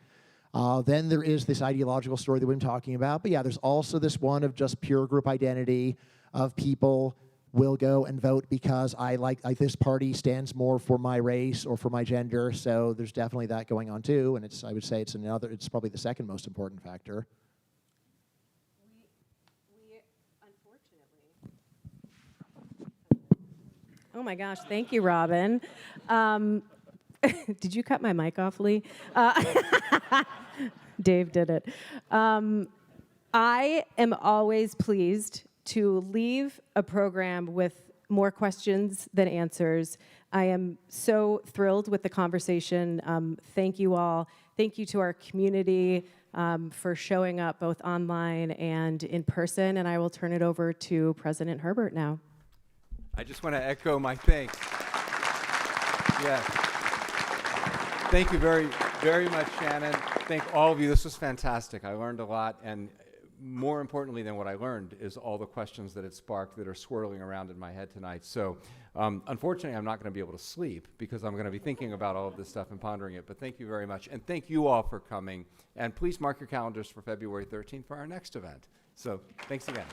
Then there is this ideological story that we've been talking about. But yeah, there's also this one of just pure group identity of people will go and vote because I like this party stands more for my race or for my gender. So there's definitely that going on too. And I would say it's probably the second most important factor. Oh my gosh, thank you, Robin. Did you cut my mic off, Lee? Dave did it. I am always pleased to leave a program with more questions than answers. I am so thrilled with the conversation. Thank you all. Thank you to our community for showing up both online and in person. And I will turn it over to President Herbert now. I just want to echo my thanks. Yes. Thank you very, very much, Shannon. Thank all of you. This was fantastic. I learned a lot, and more importantly than what I learned is all the questions that it sparked that are swirling around in my head tonight. So unfortunately, I'm not going to be able to sleep because I'm going to be thinking about all of this stuff and pondering it. But thank you very much. And thank you all for coming. And please mark your calendars for February 13th for our next event. So thanks again.